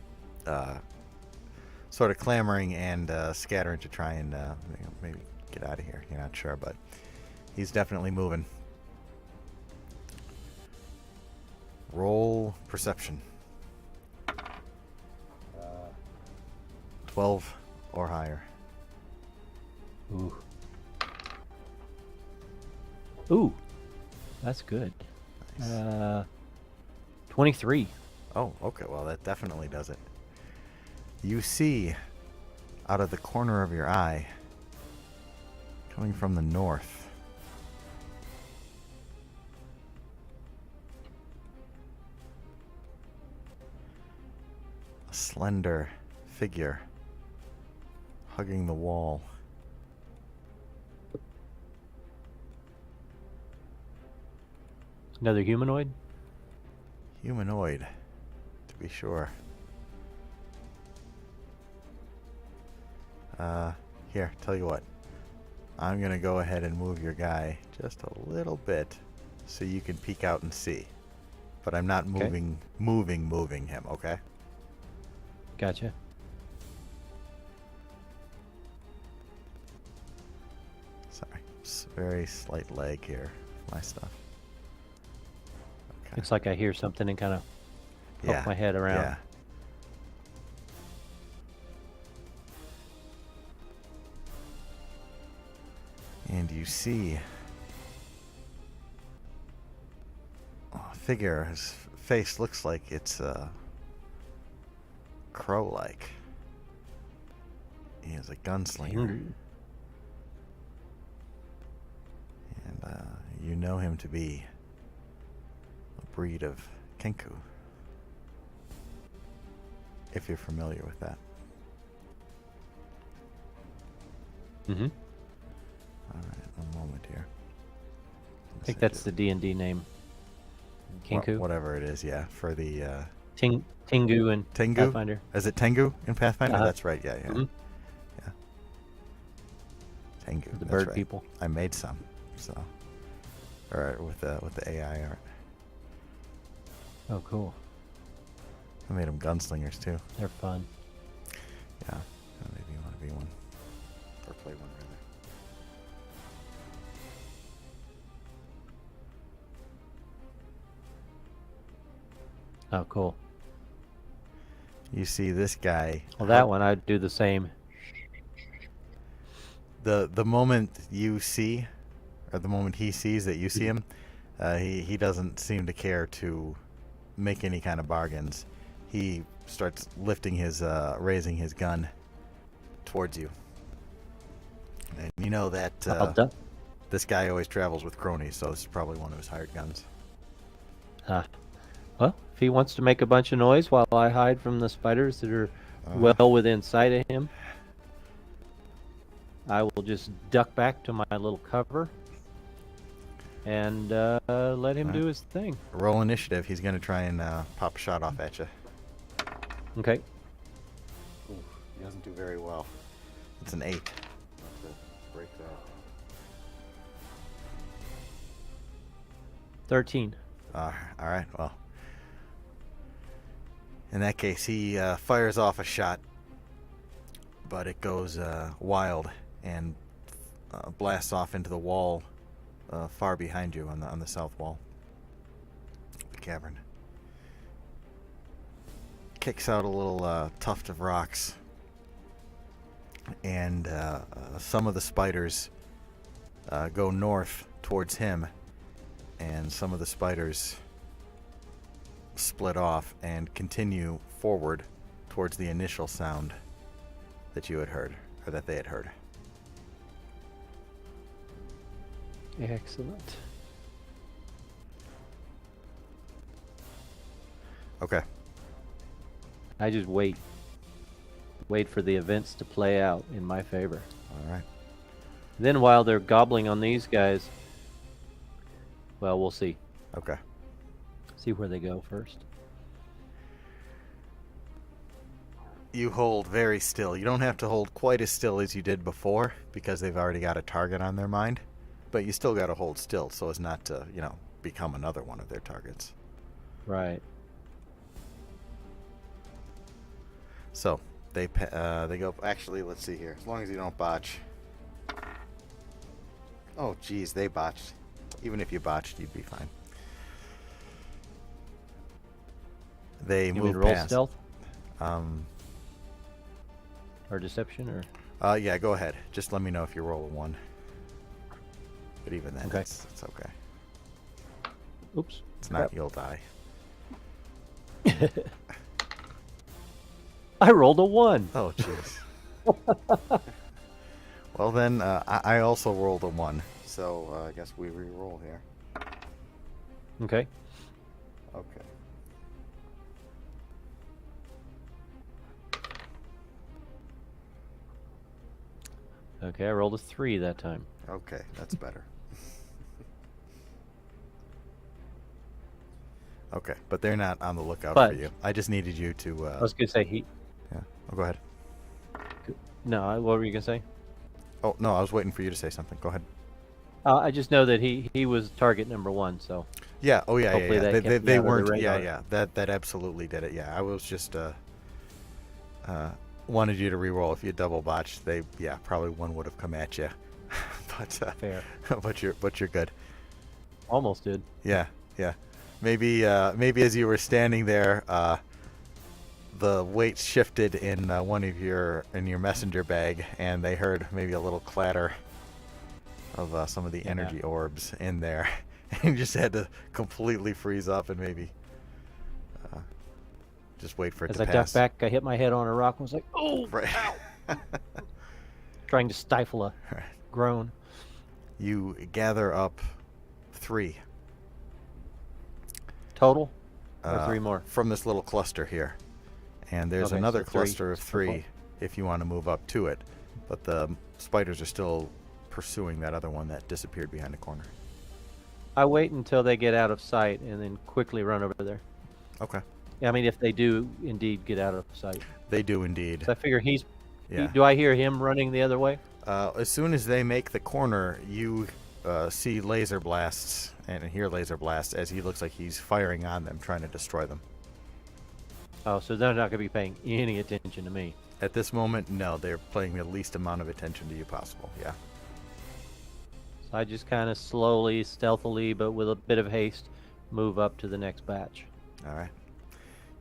sort of clamoring and scattering to try and maybe get out of here. You're not sure, but he's definitely moving. Roll perception. 12 or higher. Ooh. That's good. Nice. 23. Oh, okay. Well, that definitely does it. You see, out of the corner of your eye, coming from the north, a slender figure hugging the wall. Another humanoid? Humanoid, to be sure. Here, tell you what. I'm gonna go ahead and move your guy just a little bit so you can peek out and see. But I'm not moving him, okay? Gotcha. Sorry. Very slight lag here. My stuff. Okay. Looks like I hear something and kind of poke my head around. Yeah. And you see a figure. His face looks like it's crow-like. He is a gunslinger. And you know him to be a breed of Kenku, if you're familiar with that. Mm-hmm. All right, one moment here. I think that's the D&D name. Kenku? Whatever it is, yeah. For the Tengu and Tengu? Pathfinder. Is it Tengu in Pathfinder? Uh-huh. That's right, yeah. Mm-hmm. Yeah. Tengu. The that's bird right. people. I made some, so. All right, with the AI art. Oh, cool. I made them gunslingers too. They're fun. Yeah. Maybe you want to be one. Or play one, rather. Oh, cool. You see this guy. Well, that one I'd do the same. The moment you see, or the moment he sees that you see him, he doesn't seem to care to make any kind of bargains. He starts lifting his, raising his gun towards you. And you know that this guy always travels with cronies, so this is probably one of his hired guns. Well, if he wants to make a bunch of noise while I hide from the spiders that are well within sight of him, I will just duck back to my little cover and let him do his thing. Roll initiative. He's going to try and pop a shot off at you. Okay. Ooh, he doesn't do very well. It's an 8. Have to break that. 13. All right, well. In that case, he fires off a shot, but it goes wild and blasts off into the wall far behind you on the south wall of the cavern. Kicks out a little tuft of rocks, and some of the spiders go north towards him, and some of the spiders split off and continue forward towards the initial sound that you had heard, or that they had heard. Excellent. Okay. I just wait for the events to play out in my favor. All right. Then while they're gobbling on these guys, well, we'll see. Okay. See where they go first. You hold very still. You don't have to hold quite as still as you did before because they've already got a target on their mind, but you still got to hold still so as not to, become another one of their targets. Right. So they go. Actually, let's see here. As long as you don't botch. Oh, geez, they botched. Even if you botched, you'd be fine. They You move mean roll past. stealth or deception or? Yeah, go ahead. Just let me know if you roll a 1. But even then, Okay. it's okay. Oops. It's not. You'll die. I rolled a 1. Oh, jeez. Well, then, I also rolled a 1. So, I guess we re-roll here. Okay. Okay. Okay, I rolled a 3 that time. Okay, that's better. Okay, but they're not on the lookout for you. I just needed you to... I was going to say he... Yeah. Oh, go ahead. No, what were you going to say? Oh, no, I was waiting for you to say something. Go ahead. I just know that he was target number 1, so... Yeah, oh yeah, Hopefully yeah. that kept me They out of the weren't... radar. Yeah. That absolutely did it. Yeah, I was just... wanted you to re-roll. If you double botched, probably one would have come at you. But Fair. but you're good. Almost did. Yeah. Maybe as you were standing there, the weight shifted in your messenger bag, and they heard maybe a little clatter of some of the energy orbs in there, and you just had to completely freeze up and maybe just wait for it As to I pass. ducked back, I hit my head on a rock and was like, "Oh!" Right. Trying to stifle a Right. groan. You gather up 3 Total? Or 3 more? from this little cluster here, and there's Okay, another so 3. cluster of 3 if you want to move up to it, but the spiders are still pursuing that other one that disappeared behind the corner. I wait until they get out of sight and then quickly run over there. Okay. I mean, if they do indeed get out of sight. They do indeed. So I figure Yeah. do I hear him running the other way? As soon as they make the corner, you see laser blasts and hear laser blasts as he looks like he's firing on them, trying to destroy them. Oh, so they're not going to be paying any attention to me. At this moment, no. They're paying the least amount of attention to you possible. Yeah. So I just kind of slowly, stealthily, but with a bit of haste, move up to the next batch. All right.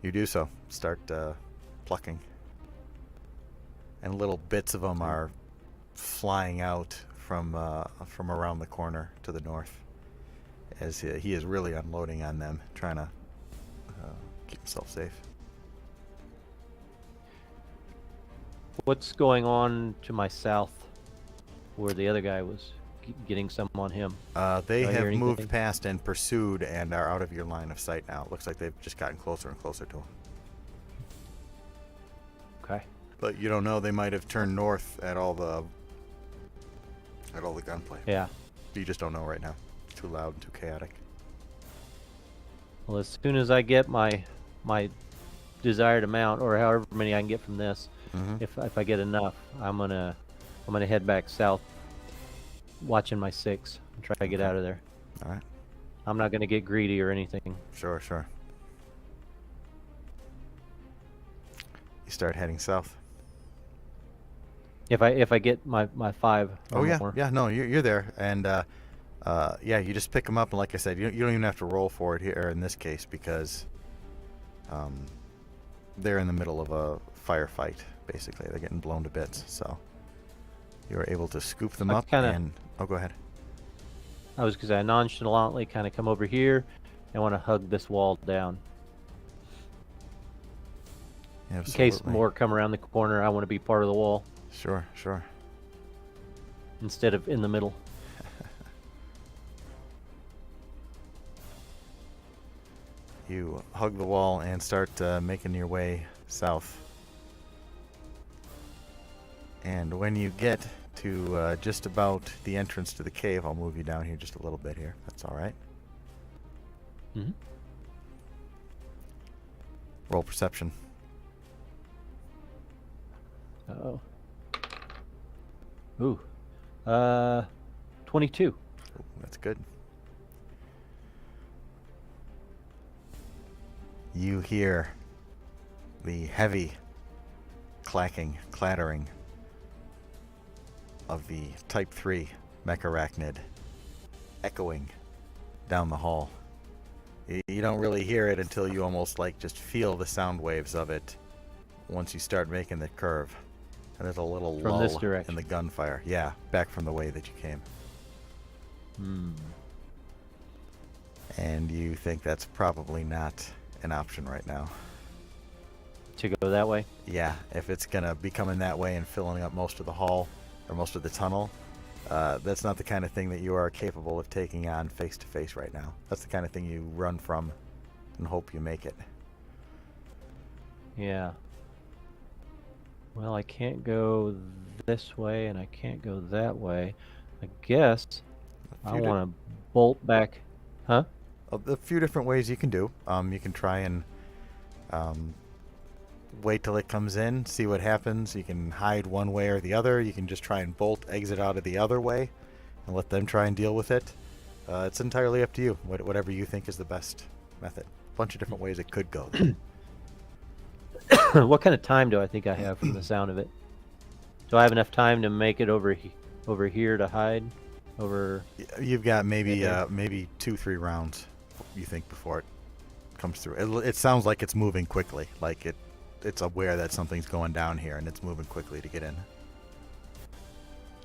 You do so. Start plucking. And little bits of them are flying out from around the corner to the north, as he is really unloading on them, trying to keep himself safe. What's going on to my south, where the other guy was getting some on him? They Do I hear have anything? moved past and pursued and are out of your line of sight now. It looks like they've just gotten closer and closer to him. Okay. But you don't know, they might have turned north at all the gunplay. Yeah. You just don't know right now. It's too loud and too chaotic. Well, as soon as I get my desired amount, or however many I can get from this, Mm-hmm. if I get enough, I'm gonna head back south, watching my 6, and try to get Okay. out of there. All right. I'm not gonna get greedy or anything. Sure. You start heading south. If I get my 5 or Oh yeah, more. yeah. No, you're there, and yeah, you just pick them up, and like I said, you don't even have to roll for it here in this case because they're in the middle of a firefight. Basically, they're getting blown to bits. So you were able to scoop them I up and go ahead. I was because I nonchalantly kind of come over here and want to hug this wall down. In case Absolutely. more come around the corner, I want to be part of the wall Sure. instead of in the middle. You hug the wall and start making your way south. And when you get to just about the entrance to the cave, I'll move you down here just a little bit here. That's all right. Mm-hmm. Roll perception. Oh. Ooh. 22. Ooh, that's good. You hear the heavy clattering of the Type 3 mecharachnid echoing down the hall. You don't really hear it until you almost like just feel the sound waves of it once you start making the curve. And there's a little From lull this direction. in the gunfire. Yeah, back from the way that you came. Hmm. And you think that's probably not an option right now. To go that way? Yeah, if it's going to be coming that way and filling up most of the hall or most of the tunnel, that's not the kind of thing that you are capable of taking on face to face right now. That's the kind of thing you run from and hope you make it. Yeah. Well, I can't go this way and I can't go that way. I guess I want to bolt back. Huh? A few different ways you can do. You can try and wait till it comes in, see what happens. You can hide one way or the other. You can just try and bolt, exit out of the other way, and let them try and deal with it. It's entirely up to you. Whatever you think is the best method. A bunch of different ways it could go. What kind of time do I think I have from the sound of it? Do I have enough time to make it over here to hide? You've got maybe Yeah. maybe 2-3 rounds, you think, before it comes through. It sounds like it's moving quickly, like it's aware that something's going down here and it's moving quickly to get in.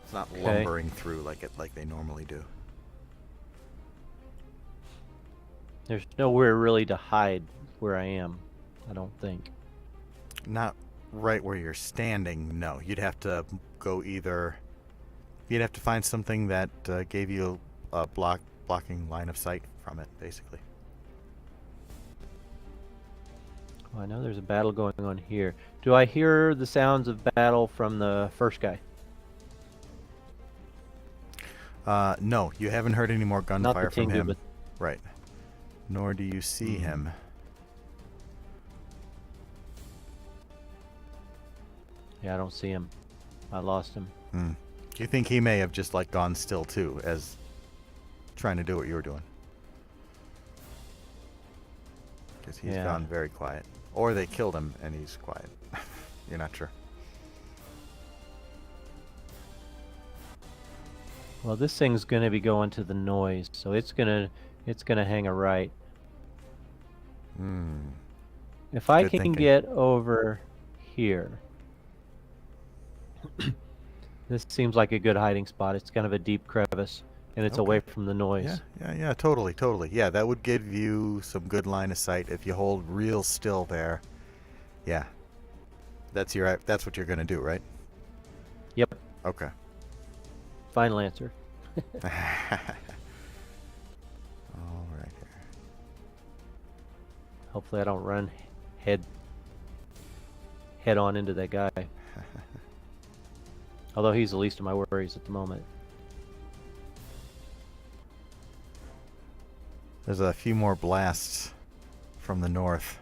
It's not Okay. lumbering through like they normally do. There's nowhere really to hide where I am, I don't think. Not right where you're standing. No, you'd have to go either. You'd have to find something that gave you a blocking line of sight from it, basically. Well, I know there's a battle going on here. Do I hear the sounds of battle from the first guy? No, you haven't heard any more Not the gunfire from Tengu, him. but Right. Nor do you see him. yeah, I don't see him. I lost him. Hmm. Do you think he may have just like gone still too, as trying to do what you were doing? Because he's Yeah. gone very quiet. Or they killed him and he's quiet. You're not sure. Well, this thing's going to be going to the noise, so it's gonna hang a right. If I Good can thinking. get over here, this seems like a good hiding spot. It's kind of a deep crevice, and it's away from the noise. Yeah, totally. Yeah, that would give you some good line of sight if you hold real still there. Yeah. That's what you're gonna do, right? Yep. Okay. Final answer. All right here. Hopefully I don't run head on into that guy. Although he's the least of my worries at the moment. There's a few more blasts from the north.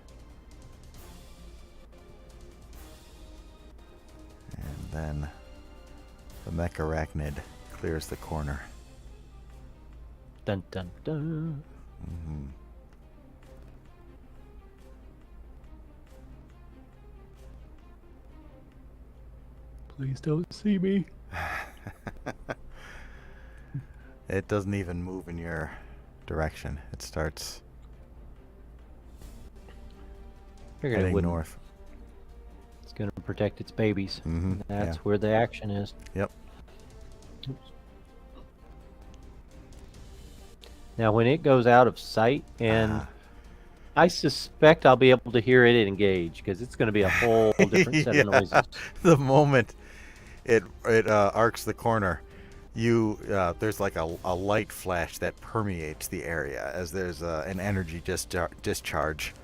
And then the mech arachnid clears the corner. Dun dun dun. Please don't see me. It doesn't even move in your direction. It starts heading north. It's going to protect its babies. That's yeah. where the action is. Yep. Oops. Now, when it goes out of sight, and I suspect I'll be able to hear it engage, because it's going to be a whole different set of noises. The moment it arcs the corner, there's like a light flash that permeates the area as there's an energy discharge.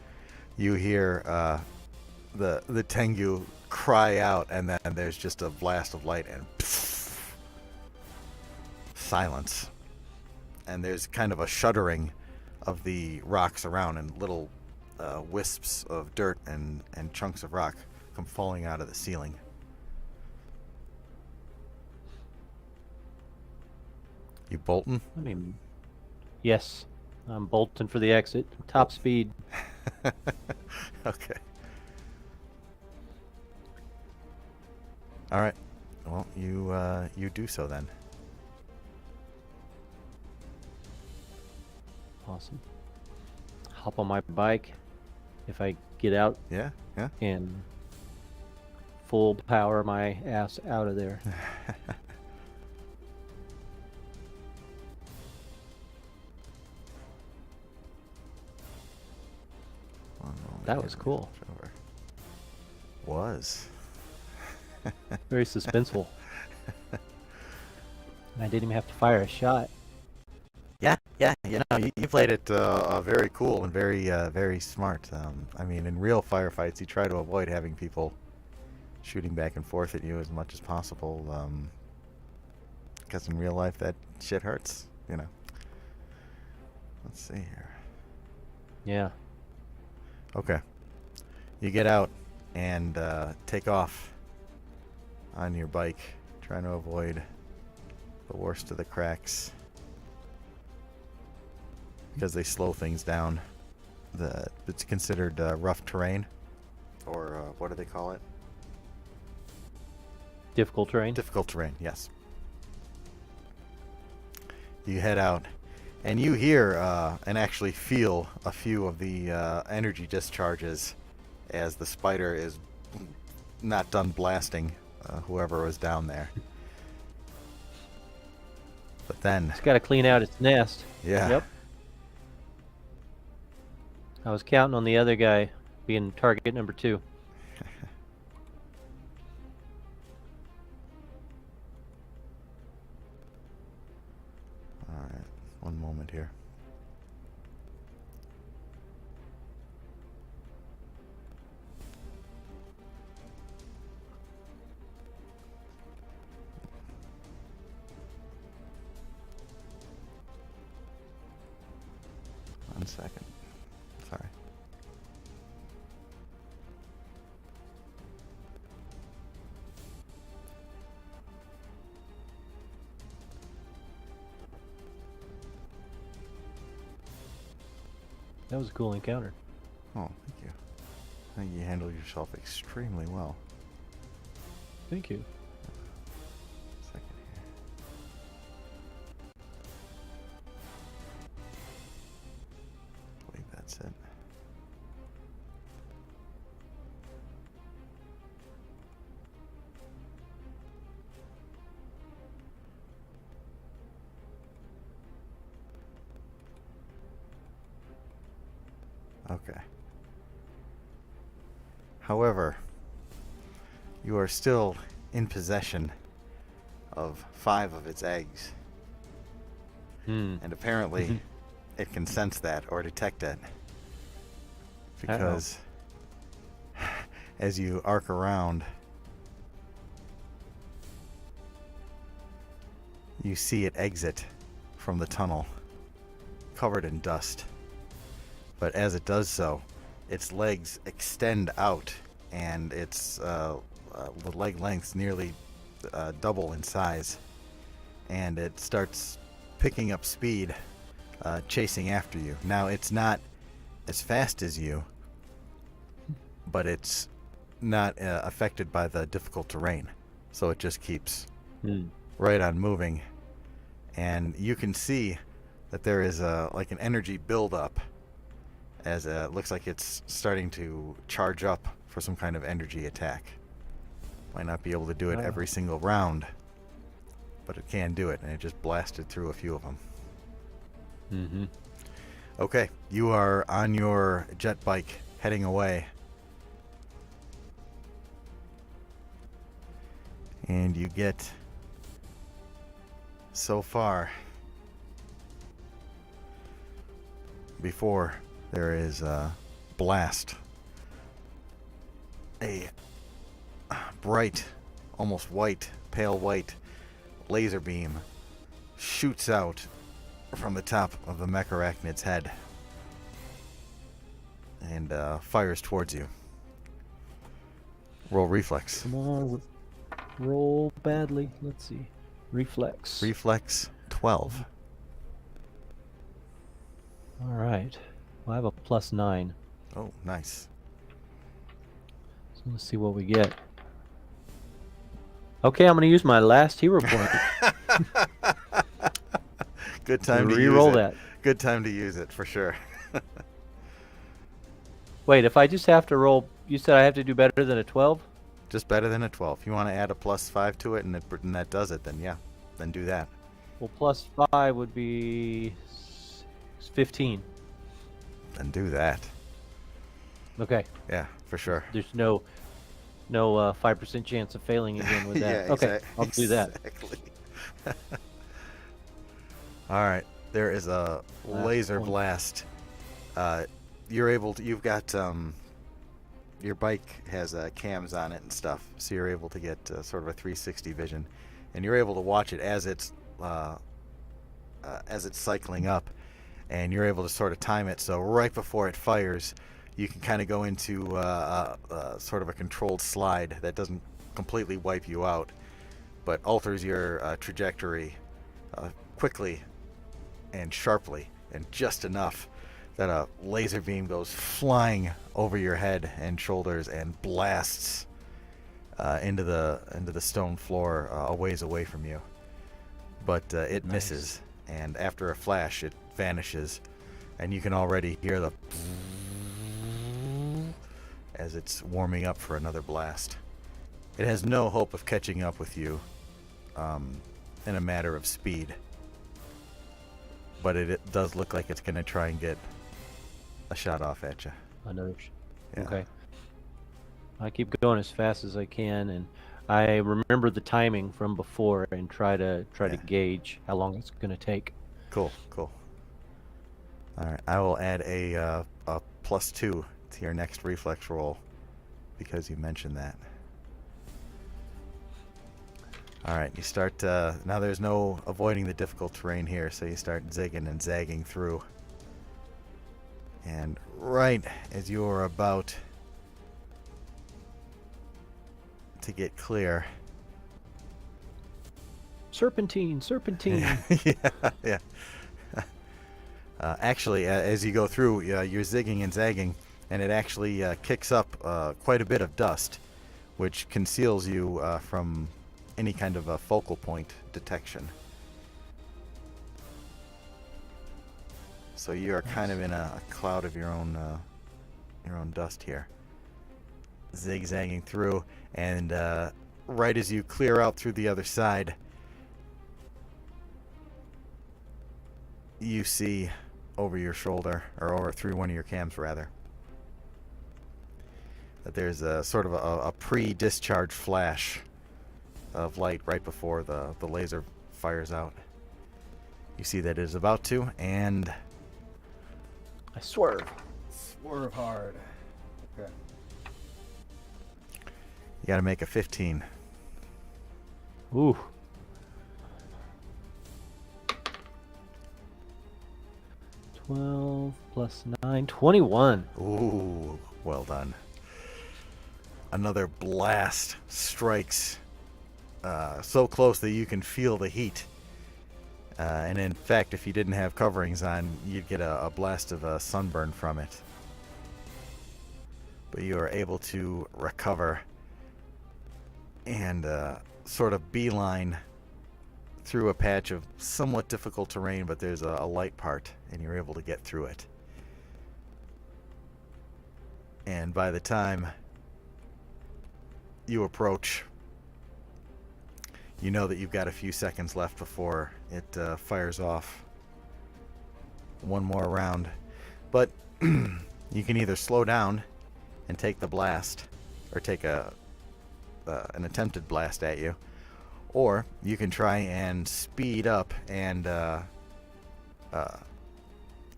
You hear the Tengu cry out, and then there's just a blast of light and silence. And there's kind of a shuddering of the rocks around, and little wisps of dirt and chunks of rock come falling out of the ceiling. You bolting? I mean, yes. I'm bolting for the exit. Top speed. Okay. All right. Well, you do so then. Awesome. Hop on my bike if I get out. Yeah. And full power my ass out of there. That was cool. Was. Very suspenseful. I didn't even have to fire a shot. Yeah. You played it very cool and very smart. I mean, in real firefights, you try to avoid having people shooting back and forth at you as much as possible, because in real life that shit hurts, you know. Let's see here. Yeah. Okay. You get out and take off on your bike, trying to avoid the worst of the cracks, because they slow things down. It's considered rough terrain, or what do they call it? Difficult terrain? Difficult terrain, yes. You head out, and you hear and actually feel a few of the energy discharges as the spider is not done blasting whoever was down there. But then... It's got to clean out its nest. Yeah. Yep. I was counting on the other guy being target number 2. All right, one moment here. One second. Sorry. That was a cool encounter. Oh, thank you. I think you handled yourself extremely well. Thank you. Second here. I believe that's it. Okay. However, you are still in possession of 5 of its eggs. And apparently, it can sense that or detect it. Because as you arc around, you see it exit from the tunnel, covered in dust. But as it does so, its legs extend out, and its the leg lengths nearly double in size. And it starts picking up speed, chasing after you. Now, it's not as fast as you, but it's not affected by the difficult terrain. So it just keeps right on moving. And you can see that there is like an energy buildup, as it looks like it's starting to charge up for some kind of energy attack. Might not be able to do it every single round, but it can do it, and it just blasted through a few of them. Okay, you are on your jet bike heading away. And you get so far before there is a blast. A bright, almost white, pale white laser beam shoots out from the top of the mecharachnid's head and fires towards you. Roll reflex. Come on. Roll badly. Let's see. Reflex. Reflex 12. All right. Well, I have a +9. Oh, nice. So let's see what we get. Okay, I'm going to use my last hero point. Good time to re-roll use it. that. Good time to use it, for sure. Wait, if I just have to roll, you said I have to do better than a 12? Just better than a 12. If you want to add a +5 to it and that does it, then yeah, then do that. Well, +5 would be 15. Then do that. Okay. Yeah, for sure. There's no 5% chance of failing again with that. Yeah, okay, I'll do that. Exactly. All right, there is a laser blast. You've got your bike has cams on it and stuff, so you're able to get sort of a 360 vision, and you're able to watch it as it's cycling up, and you're able to sort of time it so right before it fires, you can kind of go into sort of a controlled slide that doesn't completely wipe you out, but alters your trajectory quickly and sharply, and just enough that a laser beam goes flying over your head and shoulders and blasts into the stone floor a ways away from you. But it misses, and after a flash, it vanishes, and you can already hear the as it's warming up for another blast. It has no hope of catching up with you in a matter of speed, but it does look like it's going to try and get a shot off at you. Another. Yeah. Okay. I keep going as fast as I can, and I remember the timing from before and try to gauge how long it's going to take. Cool. All right, I will add a +2 to your next reflex roll because you mentioned that. All right, you start. Now there's no avoiding the difficult terrain here, so you start zigging and zagging through. And right as you are about to get clear, Serpentine. yeah. Actually, as you go through, you're zigging and zagging, and it actually kicks up quite a bit of dust, which conceals you from any kind of a focal point detection. So you are kind of in a cloud of your own dust here, zigzagging through, and right as you clear out through the other side, you see over your shoulder, or over through one of your cams rather, that there's a sort of a pre-discharge flash of light right before the laser fires out. You see that it is about to, and I swerve. swerve hard. Okay. You got to make a 15. Ooh. $12 plus 9, 21. Ooh, well done. Another blast strikes so close that you can feel the heat. And in fact, if you didn't have coverings on, you'd get a blast of sunburn from it. But you are able to recover and sort of beeline through a patch of somewhat difficult terrain, but there's a light part, and you're able to get through it. And by the time you approach, you know that you've got a few seconds left before it fires off one more round. But you can either slow down and take the blast, or take an attempted blast at you, or you can try and speed up and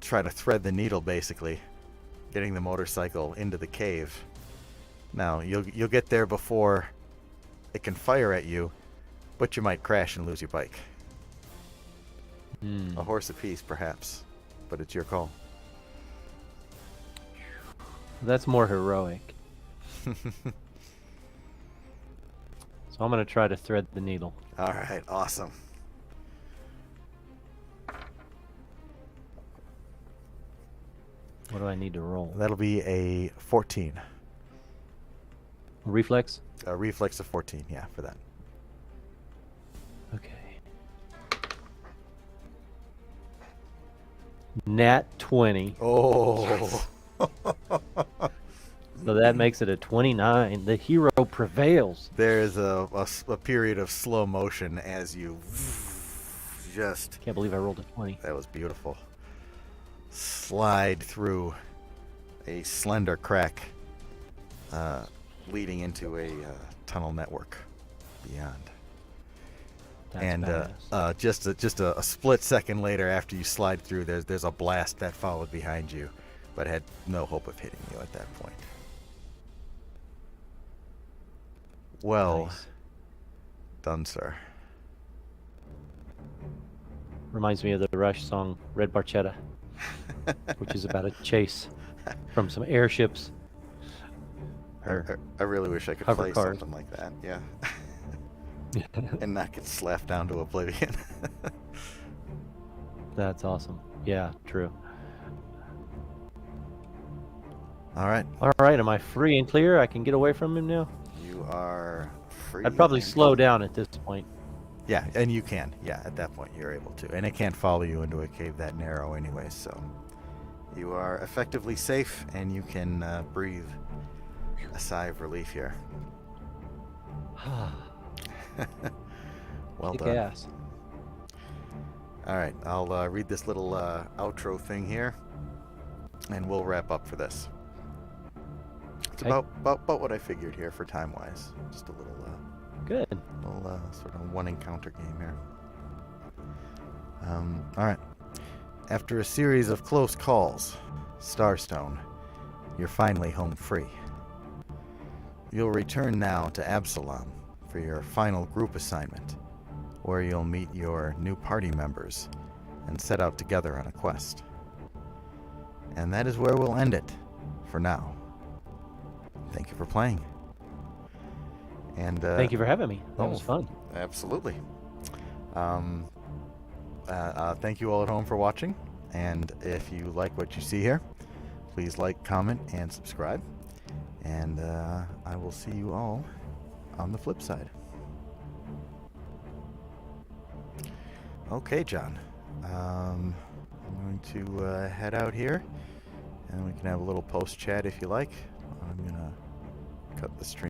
try to thread the needle, basically, getting the motorcycle into the cave. Now, you'll get there before it can fire at you, but you might crash and lose your bike. A horse apiece, perhaps, but it's your call. That's more heroic. So I'm going to try to thread the needle. All right, awesome. What do I need to roll? That'll be a 14. Reflex? A reflex of 14, yeah, for that. Okay. Nat 20. Oh. So that makes it a 29. The hero prevails. There's a period of slow motion as you just... Can't believe I rolled a 20. That was beautiful. Slide through a slender crack leading into a tunnel network beyond. That's And badass. just a split second later, after you slide through, there's a blast that followed behind you, but had no hope of hitting you at that point. Well Nice. done, sir. Reminds me of the Rush song Red Barchetta, which is about a chase from some airships. I really wish I could Hover play cars. something like that, yeah. And not get slapped down to oblivion. That's awesome. Yeah, true. All right, All right, am I free and clear? I can get away from him now? you are free. I'd probably and- slow down at this point. Yeah, and you can. Yeah, at that point you're able to. And it can't follow you into a cave that narrow anyway, so you are effectively safe, and you can breathe a sigh of relief here. Well Kick done. ass. All right, I'll read this little outro thing here, and we'll wrap up for this. It's Okay. about what I figured here for time-wise. Just a little Good. sort of one encounter game here. All right. After a series of close calls, Starstone, you're finally home free. You'll return now to Absalom for your final group assignment, where you'll meet your new party members and set out together on a quest. And that is where we'll end it for now. Thank you for playing. And Thank you for having me. That was fun. Absolutely. Thank you all at home for watching, and if you like what you see here, Please like, comment, and subscribe. And I will see you all on the flip side. Okay, John. I'm going to head out here, and we can have a little post chat if you like. I'm going to cut the stream.